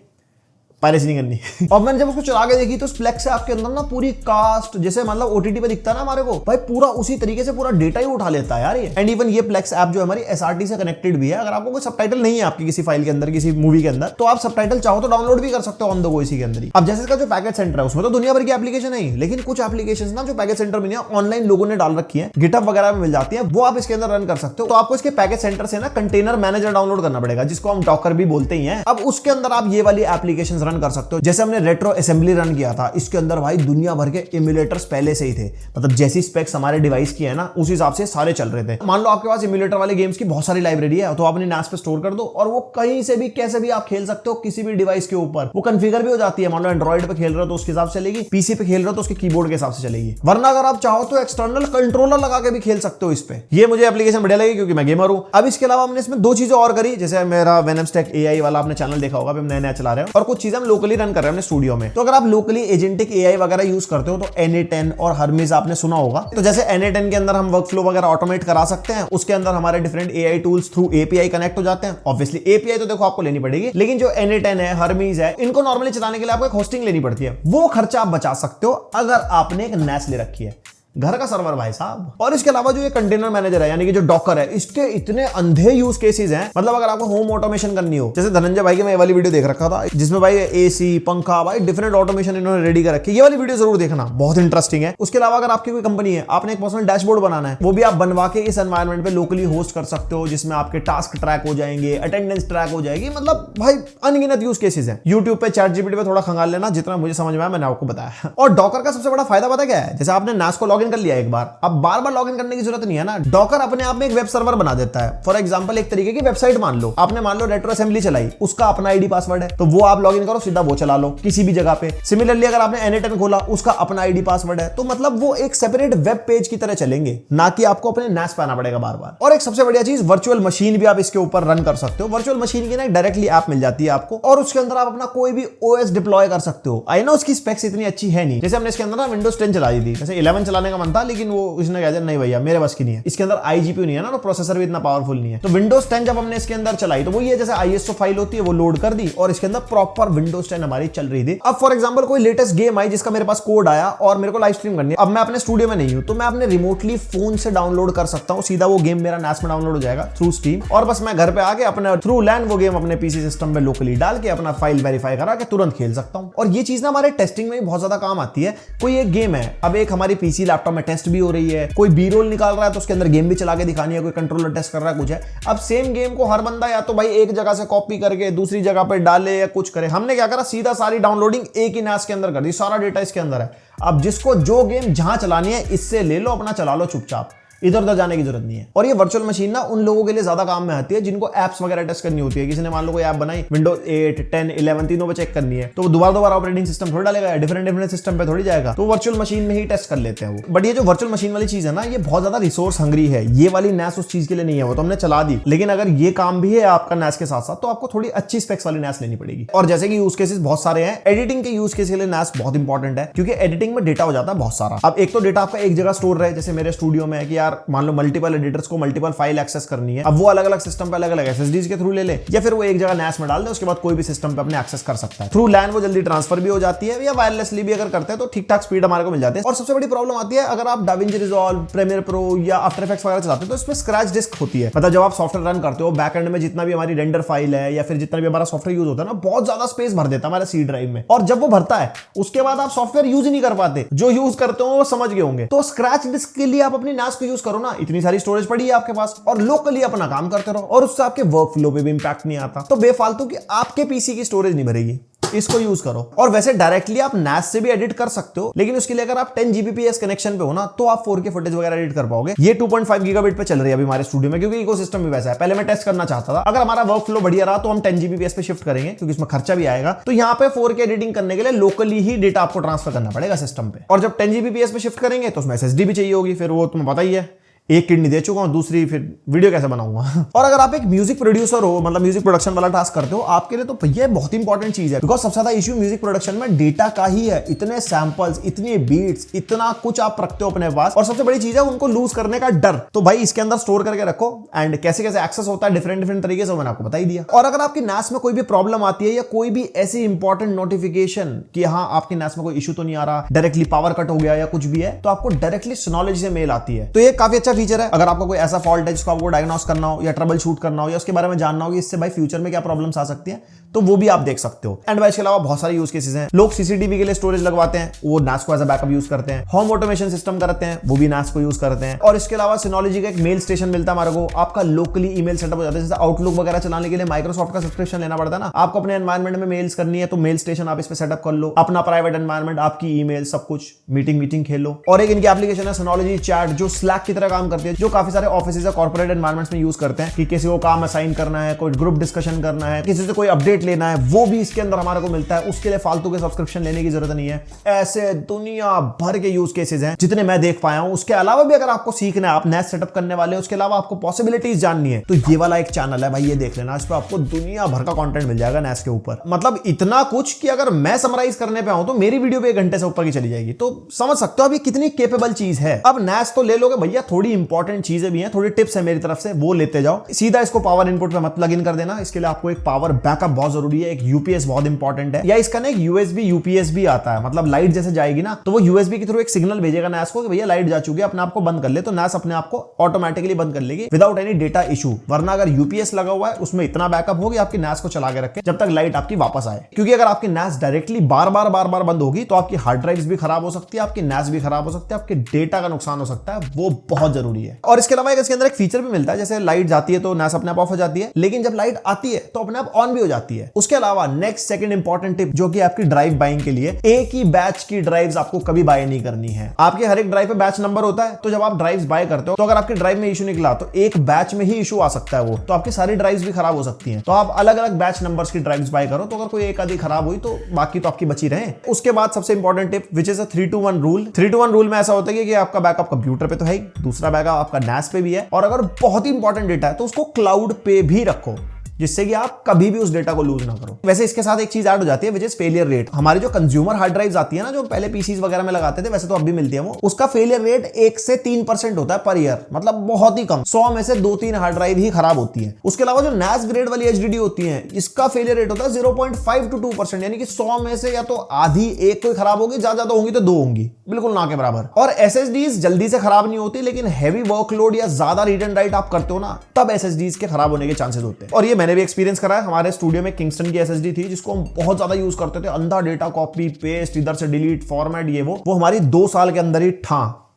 [SPEAKER 1] पायरेसी नहीं करनी। और मैंने जब उसको चला के देखी तो फ्लेक्स ऐप के अंदर ना पूरी कास्ट, जैसे मतलब OTT पे दिखता है ना हमारे को, भाई पूरा उसी तरीके से पूरा डेटा ही उठा लेता है यार ये। एंड इवन ये फ्लेक्स ऐप जो हमारी SRT से कनेक्टेड भी है। अगर आपको कोई सबटाइटल नहीं है आपकी किसी फाइल के अंदर, किसी मूवी के अंदर, तो आप सबटाइटल चाहो तो डाउनलोड भी कर सकते हो ऑन द गो इसी के अंदर ही। अब जैसे इसका जो पैकेज सेंटर है, उसमें तो दुनिया भर की एप्लीकेशन है, लेकिन कुछ एप्लीकेशन ना जो पैकेज सेंटर में नहीं है, ऑनलाइन लोगों ने डाल रखी है, गिटहब वगैरह में मिल जाती है, वो आप इसके अंदर रन कर सकते हो। तो आपको इसके पैकेज सेंटर से ना कंटेनर मैनेजर डाउनलोड करना पड़ेगा, जिसको हम डॉकर भी बोलते ही हैं। अब उसके अंदर आप ये वाली एप्लीकेशन रन कर सकते हो। जैसे रेट्रो असेंबली रन किया था, इसके अंदर भाई दुनिया भर के इम्यूलेटर्स पहले से ही थे, मतलब जैसी स्पेक्स हमारे डिवाइस की है ना, उस हिसाब से सारे चल रहे थे। मान लो आपके पास इम्यूलेटर वाले गेम्स की बहुत सारी लाइब्रेरी है, तो आप अपने NAS पे स्टोर कर दो और वो कहीं से भी कैसे भी आप खेल सकते हो, किसी भी डिवाइस के ऊपर। वो कॉन्फ़िगर भी हो जाती है। मान लो एंड्रॉइड पे खेल रहे हो तो उसके हिसाब से चलेगी, पीसी पे खेल रहे हो तो उसके कीबोर्ड के हिसाब से चलेगी, वरना अगर आप चाहो तो एक्सटर्नल कंट्रोलर लगा के भी खेल सकते हो इस पे। ये मुझे एप्लीकेशन बढ़िया लगी क्योंकि मैं गेमर हूं। अब इसके अलावा हमने इसमें 2 चीजें और करी, जैसे मेरा वेनम स्टैक AI वाला आपने चैनल देखा होगा, नया नया चला रहे हैं, और कुछ चीजें हम लोकली रन कर रहे हैं अपने स्टूडियो में। तो अगर आप लोकली एजेंटिक एआई वगैरह यूज करते हो तो Na10 और हर्मीज आपने सुना होगा। तो जैसे Na10 के अंदर हम वर्कफ्लो वगैरह ऑटोमेट करा सकते हैं, उसके अंदर हमारे different AI tools through API connect हो जाते हैं। ऑब्वियसली एपीआई तो देखो आपको लेनी पड़ेगी, लेकिन जो Na10 है, हर्मीज है, इनको नॉर्मली चलाने के लिए आपको एक होस्टिंग लेनी पड़ती है। वो खर्चा आप बचा सकते हो अगर आपने एक NAS ले रखी है, घर का सर्वर भाई साहब। और इसके अलावा जो ये कंटेनर मैनेजर है यानी कि जो डॉकर है, इसके इतने अंधे यूज केसेस हैं। मतलब अगर आपको होम ऑटोमेशन करनी हो, जैसे धनंजय भाई की मैं ये वाली वीडियो देख रखा था जिसमें भाई एसी पंखा भाई डिफरेंट ऑटोमेशन इन्होंने रेडी कर रखी है। ये वाली वीडियो जरूर देखना, बहुत इंटरेस्टिंग है। उसके अलावा अगर आपकी कोई कंपनी है, आपने एक पर्सनल डैशबोर्ड बनाना है, वो भी आप बनवा के इस एनवायरमेंट पे लोकली होस्ट कर सकते हो, जिसमें आपके टास्क ट्रैक हो जाएंगे, अटेंडेंस ट्रैक हो जाएगी। मतलब भाई अनगिनत यूज केसेस हैं। यूट्यूब पे ChatGPT पे थोड़ा खंगाल लेना, जितना मुझे समझ में आया मैंने आपको बताया। और डॉकर का सबसे बड़ा फायदा पता क्या है? जैसे आपने NAS को लॉगिन कर लिया एक बार, अब बार बार लॉगिन करने की जरूरत नहीं है ना। डॉकर अपने आप में एक वेब सर्वर बना देता है। फॉर एग्जांपल एक तरीके की वेबसाइट मान लो, आपने मान लो रेट्रो असेंबली चलाई, उसका अपना आईडी पासवर्ड है, तो वो आप लॉगिन करो सीधा वो चला लो किसी भी जगह पे। सिमिलरली अगर आपने Na10 खोला, उसका अपना आईडी पासवर्ड है, तो मतलब वो एक सेपरेट वेब पेज की तरह चलेंगे, ना कि आपको अपने NAS पे आना पड़ेगा बार बार। और एक सबसे बढ़िया चीज, वर्चुअल मशीन भी आप इसके ऊपर रन कर सकते हो। वर्चुअल मशीन की ना डायरेक्टली ऐप मिल जाती है आपको, और उसके अंदर आप अपना कोई भी ओएस डिप्लॉय कर सकते हो। आई नो उसकी स्पेक्स इतनी अच्छी है नहीं, जैसे हमने इसके अंदर ना विंडोज 10 चला दी थी, जैसे 11 चलाने का मन था, लेकिन वो उसने कहा नहीं भैया मेरे बस की नहीं है। इसके अंदर iGPU नहीं है ना, तो प्रोसेसर भी इतना पावरफुल नहीं है। तो विंडोज 10 जब हमने इसके अंदर चलाई, तो वो ये जैसे ISO फाइल होती है वो लोड कर दी, और इसके अंदर प्रॉपर विंडोज 10 हमारी चल रही थी। अब फॉर एग्जांपल कोई लेटेस्ट गेम आई जिसका मेरे पास कोड आया और मेरे को लाइव स्ट्रीम करनी है, अब मैं अपने स्टूडियो में नहीं हूं, तो मैं अपने रिमोटली फोन से डाउनलोड कर सकता हूं। सीधा वो गेम मेरा NAS में डाउनलोड हो जाएगा थ्रू स्टीम, और बस मैं घर पे आके अपने थ्रू लैन वो गेम अपने पीसी सिस्टम में लोकली डाल के अपना फाइल वेरीफाई करा के तुरंत खेल सकता हूं। और ये चीज ना हमारे टेस्टिंग में भी बहुत ज्यादा काम आती है। कोई एक गेम है, अब एक हमारी पीसी लैपटॉप में टेस्ट भी हो रही है, कोई बी रोल निकाल रहा है तो उसके अंदर गेम भी चला के दिखानी है, कोई कंट्रोलर टेस्ट कर रहा है, कुछ है। अब सेम गेम को हर बंदा या तो भाई एक जगह से कॉपी करके दूसरी जगह पे डाले या कुछ करे। हमने क्या करा, सीधा सारी डाउनलोडिंग एक ही NAS के अंदर कर दी, सारा डेटा इसके अंदर है। अब जिसको जो गेम जहां चलानी है इससे ले लो, अपना चला लो चुपचाप, इधर उधर जाने की जरूरत नहीं है। और ये वर्चुअल मशीन ना उन लोगों के लिए ज्यादा काम में आती है जिनको एप्स वगैरह टेस्ट करनी होती है। किसी ने मान लो कोई ऐप बनाई, विंडोज 8, 10, 11 तीनों पे चेक करनी है, तो दोबारा ऑपरेटिंग सिस्टम थोड़ी डालेगा, डिफरेंट सिस्टम पे थोड़ी जाएगा, तो वर्चुअल मशीन में ही टेस्ट कर लेते हैं वो। बट ये जो वर्चुअल मशीन वाली चीज है ना, ये बहुत ज्यादा रिसोर्स हंग्री है। ये वाली NAS उस चीज के लिए नहीं है, वो तो हमने चला दी, लेकिन अगर ये काम भी है आपका NAS के साथ साथ, तो आपको थोड़ी अच्छी स्पेक्स वाली NAS लेनी पड़ेगी। और जैसे कि यूज केसेस बहुत सारे हैं, एडिटिंग के यूज केस के लिए NAS बहुत इंपॉर्टेंट है, क्योंकि एडिटिंग में डेटा हो जाता है बहुत सारा। अब एक तो डेटा आपका एक जगह स्टोर रहे, जैसे मेरे स्टूडियो में है कि यार मान लो मल्टीपल एडिटर्स को मल्टीपल फाइल एक्सेस करनी है, अब वो अलग अलग सिस्टम पे अलग अलग SSDs के थ्रू ले ले, या फिर वो एक जगह NAS में डाल दे, उसके बाद कोई भी सिस्टम पे अपने एक्सेस कर सकता है। थ्रू लैन वो जल्दी ट्रांसफर भी हो जाती है, या वायरलेसली भी अगर करते हैं तो ठीक ठाक स्पीड हमारे को मिल जाती है। और सबसे बड़ी प्रॉब्लम आती है अगर आप DaVinci Resolve, Premiere Pro या आफ्टर इफेक्ट्स वगैरह चलाते हैं, तो इसमें स्क्रैच डिस्क होती है। मतलब जब आप सॉफ्टवेयर रन करते हो, बैक एंड में जितना भी हमारी रेंडर फाइल है या फिर जितना भी हमारा सॉफ्टवेयर यूज होता है ना, बहुत ज्यादा स्पेस भर देता है हमारे C ड्राइव में। और जब वो भरता है उसके बाद आप सॉफ्टवेयर यूज ही नहीं कर पाते। जो यूज करते हो वो समझ गए होंगे। तो स्क्रैच डिस्क के लिए आप अपनी NAS को यूज करो ना, इतनी सारी स्टोरेज पड़ी है आपके पास, और लोकली अपना काम करते रहो, और उससे आपके वर्क फ्लो पे भी इंपैक्ट नहीं आता। तो बेफालतू की आपके पीसी की स्टोरेज नहीं भरेगी, इसको यूज करो। और वैसे डायरेक्टली आप NAS से भी एडिट कर सकते हो, लेकिन उसके लिए अगर आप 10 Gbps कनेक्शन पे हो ना, तो आप 4K फुटेज वगैरह एडिट कर पाओगे। ये 2.5 गीगाबिट पे चल रही है अभी हमारे स्टूडियो में, क्योंकि इकोसिस्टम भी वैसा है। पहले मैं टेस्ट करना चाहता था, अगर हमारा वर्क फ्लो बढ़िया रहा तो हम 10 Gbps पे शिफ्ट करेंगे, क्योंकि इसमें खर्चा भी आएगा। तो यहाँ पे 4K एडिटिंग करने के लिए लोकली ही डेटा आपको ट्रांसफर करना पड़ेगा सिस्टम पे। और जब 10 Gbps पे शिफ्ट करेंगे तो उसमें SSD भी चाहिए होगी, फिर वो तुम्हें पता ही है, एक किडनी दे चुका हूं, दूसरी फिर वीडियो कैसे बनाऊंगा। और अगर आप एक म्यूजिक प्रोड्यूसर हो, मतलब म्यूजिक प्रोडक्शन वाला टास्क करते हो, आपके लिए तो भैया बहुत इंपॉर्टेंट चीज है, बिकॉज सबसे ज्यादा इश्यू म्यूजिक प्रोडक्शन में डेटा का ही है। इतने सैंपल्स, इतने बीट्स, इतना कुछ आप रखते हो अपने पास, और सबसे बड़ी चीज है उनको लूज करने का डर। तो भाई इसके अंदर स्टोर करके रखो, एंड कैसे कैसे एक्सेस होता है डिफरेंट तरीके से मैंने आपको बता ही दिया। और अगर आपकी NAS में कोई भी प्रॉब्लम आती है, या कोई भी ऐसी इंपॉर्टेंट नोटिफिकेशन कि हाँ आपकी NAS में कोई इशू तो नहीं आ रहा, डायरेक्टली पावर कट हो गया या कुछ भी है, तो आपको डायरेक्टली Synology से मेल आती है। तो ये काफी अच्छा फीचर है। अगर आपको कोई ऐसा फॉल्ट है जिसको आपको डायग्नोस करना हो, या ट्रबल शूट करना हो, या उसके बारे में जानना हो कि इससे भाई फ्यूचर में क्या प्रॉब्लम्स आ सकती हैं, तो वो भी आप देख सकते हो। एंड भाई इसके अलावा बहुत सारे यूज केसेस हैं। लोग CCTV के लिए स्टोरेज लगवाते हैं, वो NAS को एज अ बैकअप यूज करते हैं। होम ऑटोमेशन सिस्टम करते हैं, वो भी NAS को यूज करते हैं। और इसके अलावा Synology का एक मेल स्टेशन मिलता है हमारे को, आपका लोकली ईमेल सेटअप हो जाता है। जैसे आउटलुक वगैरह चलाने के लिए माइक्रोसॉफ्ट का सब्सक्रिप्शन लेना पड़ता है ना, आपको अपने एनवायरमेंट में मेल्स करनी है, तो मेल स्टेशन आप इस पे सेटअप कर लो, अपना प्राइवेट एनवायरमेंट, आपकी ईमेल, सब कुछ, मीटिंग खेल लो। और एक इनकी एप्लीकेशन है Synology चैट, जो Slack की तरह काम काम करती है, जो काफी सारे ऑफिस या कॉर्पोरेट एनवायरमेंट्स में यूज करते हैं कि किसी को काम असाइन करना है, कोई ग्रुप डिस्कशन करना है, किसी से कोई अपडेट लेना है, वो भी इसके अंदर हमारे को मिलता है। उसके लिए फालतू के सब्सक्रिप्शन लेने की जरूरत नहीं है। ऐसे दुनिया भर के यूज केसेस हैं जितने मैं देख पाया हूं। उसके अलावा भी अगर आपको सीखना है, आप नेस्ट सेटअप करने वाले, उसके अलावा आपको पॉसिबिलिटीज जाननी है, तो ये वाला एक चैनल है भाई, ये देख लेना। इस पर आपको दुनिया भर का कंटेंट मिल जाएगा नेस्ट के ऊपर। मतलब इतना कुछ कि अगर मैं समराइज करने पे आऊं तो मेरी वीडियो भी 1 घंटे से ऊपर की चली जाएगी। तो समझ सकते हो अब ये कितनी केपेबल चीज है। अब नेस्ट तो ले लोगे भैया, थोड़ी इंपॉर्टेंट चीजें भी हैं, थोड़ी टिप्स है मेरी तरफ से, वो लेते जाओ। सीधा इसको पावर इनपुट पे मत प्लग इन कर देना। इसके लिए आपको एक पावर बैकअप बहुत जरूरी है, एक यूपीएस बहुत इंपॉर्टेंट है, या इसका ना एक यूएसबी यूपीएस भी आता है। मतलब लाइट जैसे जाएगी ना, तो वो यूएसबी के थ्रू एक सिग्नल भेजेगा नेस को कि भैया लाइट जा चुकी है, अपने आप को बंद कर ले। तो नेस अपने आप को ऑटोमेटिकली बंद कर लेगी विदाउट एनी डेटा इशू। वरना अगर यूपीएस लगा हुआ है, उसमें इतना बैकअप होगी आपकी नेस को चला के रखे जब तक लाइट आपकी वापस आए। क्योंकि अगर आपकी नेस डायरेक्टली बार बार बंद होगी तो आपकी हार्ड ड्राइव्स भी खराब हो सकती है, आपकी नेस भी खराब हो सकती है, आपके डेटा का नुकसान हो सकता है। वो बहुत जरूरी है। और इसके अलावा इसके अंदर एक फीचर भी मिलता है, जैसे लाइट जाती है तो नेस अपने आप ऑफ हो जाती है, लेकिन जब लाइट आती है तो अपने आप ऑन भी हो जाती है। उसके अलावा नेक्स्ट सेकंड इंपॉर्टेंट टिप जो कि आपकी ड्राइव बाइंग के लिए, एक ही बैच की ड्राइव्स आपको कभी बाय नहीं करनी है। आपके हर एक ड्राइव पे बैच नंबर होता है, तो जब आप ड्राइव्स बाय करते हो तो अगर आपकी ड्राइव में इशू निकला तो एक बैच में ही इशू आ सकता है, वो तो आपकी सारी ड्राइव्स भी खराब हो सकती हैं। तो आप अलग अलग बैच नंबर्स की ड्राइव्स बाय करो, तो अगर कोई एक आधी खराब हुई तो बाकी तो आपकी बची रहे। उसके बाद सबसे important tip which is a 3-2-1 rule. 3-2-1 rule में ऐसा होता है कि आपका बैकअप कंप्यूटर पे तो है ही, दूसरा बैकअप आपका NAS पे भी है, और अगर बहुत ही इंपॉर्टेंट डेटा है तो उसको क्लाउड पे भी रखो, जिससे कि आप कभी भी उस डेटा को लूज ना करो। वैसे इसके साथ एक चीज ऐड हो जाती है विच इज फेलियर रेट। हमारी जो कंज्यूमर हार्ड ड्राइव्स आती है ना, जो पहले पीसीज वगैरह में लगाते थे, वैसे तो अब भी मिलती है वो, उसका फेलियर रेट 1 से 3% होता है पर ईयर। मतलब बहुत ही कम, 100 में से 2-3 हार्ड ड्राइव ही खराब होती है। उसके अलावा जो NAS ग्रेड वाली HDD होती है, इसका फेलियर रेट होता है 0.5 to 2%, यानी कि 100 में से या तो आधी एक कोई खराब होगी, ज्यादा होंगी तो 2 होंगी, बिल्कुल ना के बराबर। और SSDs जल्दी से खराब नहीं होती, लेकिन हैवी वर्कलोड या ज्यादा रीड एंड राइट आप करते हो ना, तब SSDs के खराब होने के चांसेस होते हैं। और ये मैंने भी एक्सपीरियंस करा है। हमारे स्टूडियो में किंगस्टन की SSD थी, जिसको हम बहुत ज्यादा यूज करते थे। अंधा डेटा कॉपी पेस्ट, इधर से डिलीट फॉर्मेट, ये वो हमारी 2 साल के अंदर ही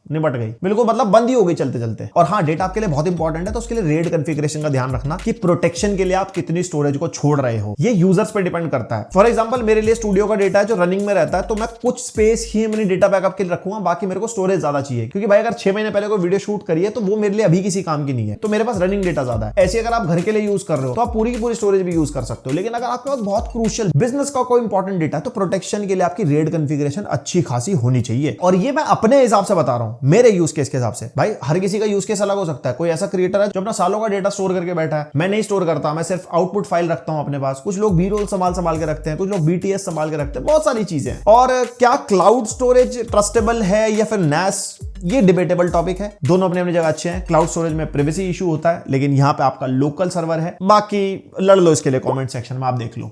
[SPEAKER 1] निपट गई, बिल्कुल मतलब बंद ही हो गई चलते चलते। और हाँ, डेटा आपके लिए बहुत इंपॉर्टेंट है, तो उसके लिए रेड कॉन्फ़िगरेशन का ध्यान रखना कि प्रोटेक्शन के लिए आप कितनी स्टोरेज को छोड़ रहे हो। ये यूजर्स पे डिपेंड करता है। फॉर एग्जांपल मेरे लिए स्टूडियो का डेटा है जो रनिंग में रहता है, तो मैं कुछ स्पेस ही अपनी डेटा बैकअप के लिए रखूंगा, बाकी मेरे को स्टोरेज ज्यादा चाहिए। क्योंकि भाई अगर 6 महीने पहले कोई वीडियो शूट करिए तो वो मेरे लिए अभी किसी काम की नहीं है, तो मेरे पास रनिंग डेटा ज्यादा है। ऐसे अगर आप घर के लिए यूज कर रहे हो तो आप पूरी की पूरी स्टोरेज भी यूज कर सकते हो। लेकिन अगर आपके पास बहुत क्रूशियल बिजनेस का कोई इंपॉर्टेंट डेटा है, तो प्रोटेक्शन के लिए आपकी रेड कॉन्फ़िगरेशन अच्छी खासी होनी चाहिए। और ये मैं अपने हिसाब से बता रहा हूं, मेरे यूज केस हिसाब से। भाई हर किसी का यूज केस अलग हो सकता है। कोई ऐसा क्रिएटर है जो अपना सालों का डेटा स्टोर करके बैठा है, मैं नहीं स्टोर करता, मैं सिर्फ आउटपुट फाइल रखता हूं अपने पास। कुछ लोग B-roll संभाल के रखते हैं, कुछ लोग BTS संभाल के रखते हैं, बहुत सारी चीजें। और क्या क्लाउड स्टोरेज ट्रस्टेबल है या फिर NAS, ये डिबेटेबल टॉपिक है। दोनों अपनी अपनी जगह अच्छे हैं। क्लाउड स्टोरेज में प्राइवेसी इशू होता है, लेकिन यहाँ पे आपका लोकल सर्वर है। बाकी लड़ लो इसके लिए कमेंट सेक्शन में, आप देख लो।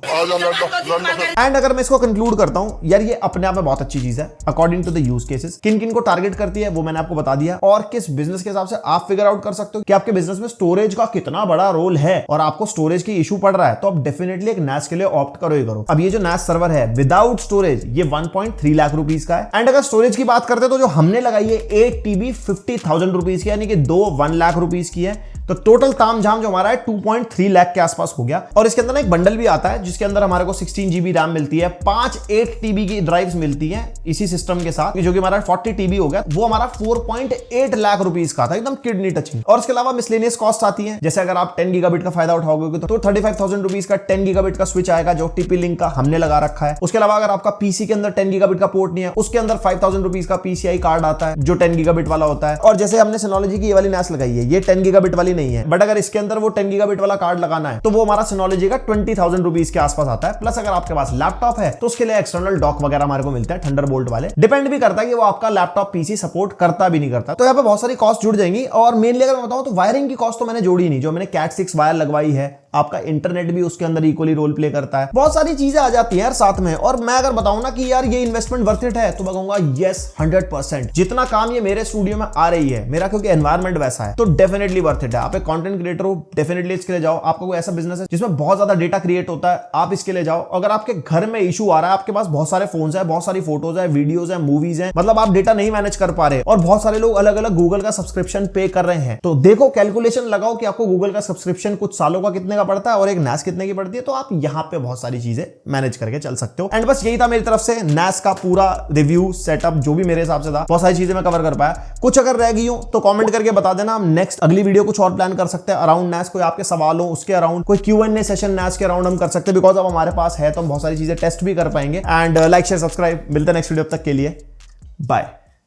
[SPEAKER 1] एंड अगर मैं इसको कंक्लूड करता हूं, यार ये अपने आप में बहुत अच्छी चीज है according to the use cases. किन किन को टारगेट करती है वो मैंने आपको बता दिया, और किस बिजनेस के हिसाब से आप फिगर आउट कर सकते हो कि आपके बिजनेस में स्टोरेज का कितना बड़ा रोल है, और आपको स्टोरेज की इशू पड़ रहा है तो आप डेफिनेटली एक NAS के लिए ऑप्ट करो ही करो। अब ये जो NAS सर्वर है विदाउट स्टोरेज, ये 1.3 लाख रुपीस का है। एंड अगर स्टोरेज की बात करते हैं तो जो हमने लगाई है 8 TB 50,000 रुपीज की, यानी कि 1 लाख रुपीस की है। तो टोटल तामझाम जो हमारा है 2.3 लाख के आसपास हो गया। और इसके अंदर एक बंडल भी आता है जिसके अंदर हमारे को 16 GB रैम मिलती है, 5 8 TB की ड्राइव्स मिलती है इसी सिस्टम के साथ, जो कि हमारा 40 TB हो गया। वो हमारा 4.8 लाख रुपीस का था, एकदम किडनी टचिंग। और इसके अलावा मिसलेनियस कॉस्ट आती है, जैसे अगर आप 10 GB का फायदा उठाओगे तो 35,000 रुपीस का 10 GB का स्विच आएगा, जो TP लिंक का हमने लगा रखा है। उसके अलावा अगर आपका पीसी के अंदर 10 GB का पोर्ट नहीं है, उसके अंदर 5,000 रुपीस का PCI कार्ड आता है जो 10 GB वाला होता है। और जैसे हमने Synology की ये वाली NAS लगाई है, ये 10 GB वाली नहीं है, बट अगर इसके अंदर वो 10 GB वाला कार्ड लगाना है तो वो हमारा Synology का 20,000 रुपीस के आसपास आता है। प्लस अगर आपके पास लैपटॉप है तो उसके लिए एक्सटर्नल डॉक वगैरह हमारे को मिलता है, थंडरबोल्ट वाले। डिपेंड भी करता है कि वो आपका लैपटॉप पीसी सपोर्ट करता भी नहीं करता। तो यहाँ पे बहुत सारी कॉस्ट जुड़ जाएंगी। और मेनली अगर मैं बताऊं तो वायरिंग की कॉस्ट तो मैंने जोड़ी नहीं, जो मैंने Cat 6 वायर लगवाई है, आपका इंटरनेट भी उसके अंदर इक्वली रोल प्ले करता है। बहुत सारी चीजें आ जाती हैं यार साथ में। और मैं अगर बताऊं ना कि यार ये इन्वेस्टमेंट वर्थ इट है, तो मैं कहूंगा यस 100%। जितना काम ये मेरे स्टूडियो में आ रही है, मेरा क्योंकि एनवायरमेंट वैसा है, तो डेफिनेटली वर्थ इट है। आप एक कंटेंट क्रिएटर हो, डेफिनेटली इसके लिए जाओ। आपका कोई ऐसा बिजनेस है जिसमें बहुत ज्यादा डेटा क्रिएट होता है, आप इसके लिए जाओ। अगर आपके घर में इशू आ रहा है, आपके पास बहुत सारे फोन्स है, बहुत सारी फोटोज है, वीडियोज है, मूवीज है, मतलब आप डेटा नहीं मैनेज कर पा रहे, और बहुत सारे लोग अलग अलग गूगल का सब्सक्रिप्शन पे कर रहे हैं, तो देखो कैलकुलेशन लगाओ कि आपको गूगल का सब्सक्रिप्शन कुछ सालों का कितने का का पड़ता है और एक NAS कितने की पड़ती है, तो आप यहाँ पे बहुत सारी चीजें मैनेज करके चल सकते हो। एंड बस यही था मेरी तरफ से NAS का पूरा रिव्यू सेटअप, जो भी मेरे हिसाब से था। बहुत सारी चीजें मैं कवर कर पाया, कुछ अगर रह गई हो तो कमेंट करके बता देना। हम नेक्स्ट अगली वीडियो कुछ और प्लान कर सकते हैं अराउंड NAS। कोई आपके सवाल हो उसके अराउंड, कोई Q&A सेशन NAS के अराउंड हम कर सकते हैं, बिकॉज अब हमारे पास है तो हम बहुत सारी चीजें टेस्ट भी कर पाएंगे। एंड लाइक शेयर सब्सक्राइब, मिलते हैं नेक्स्ट वीडियो, तक के लिए बाय।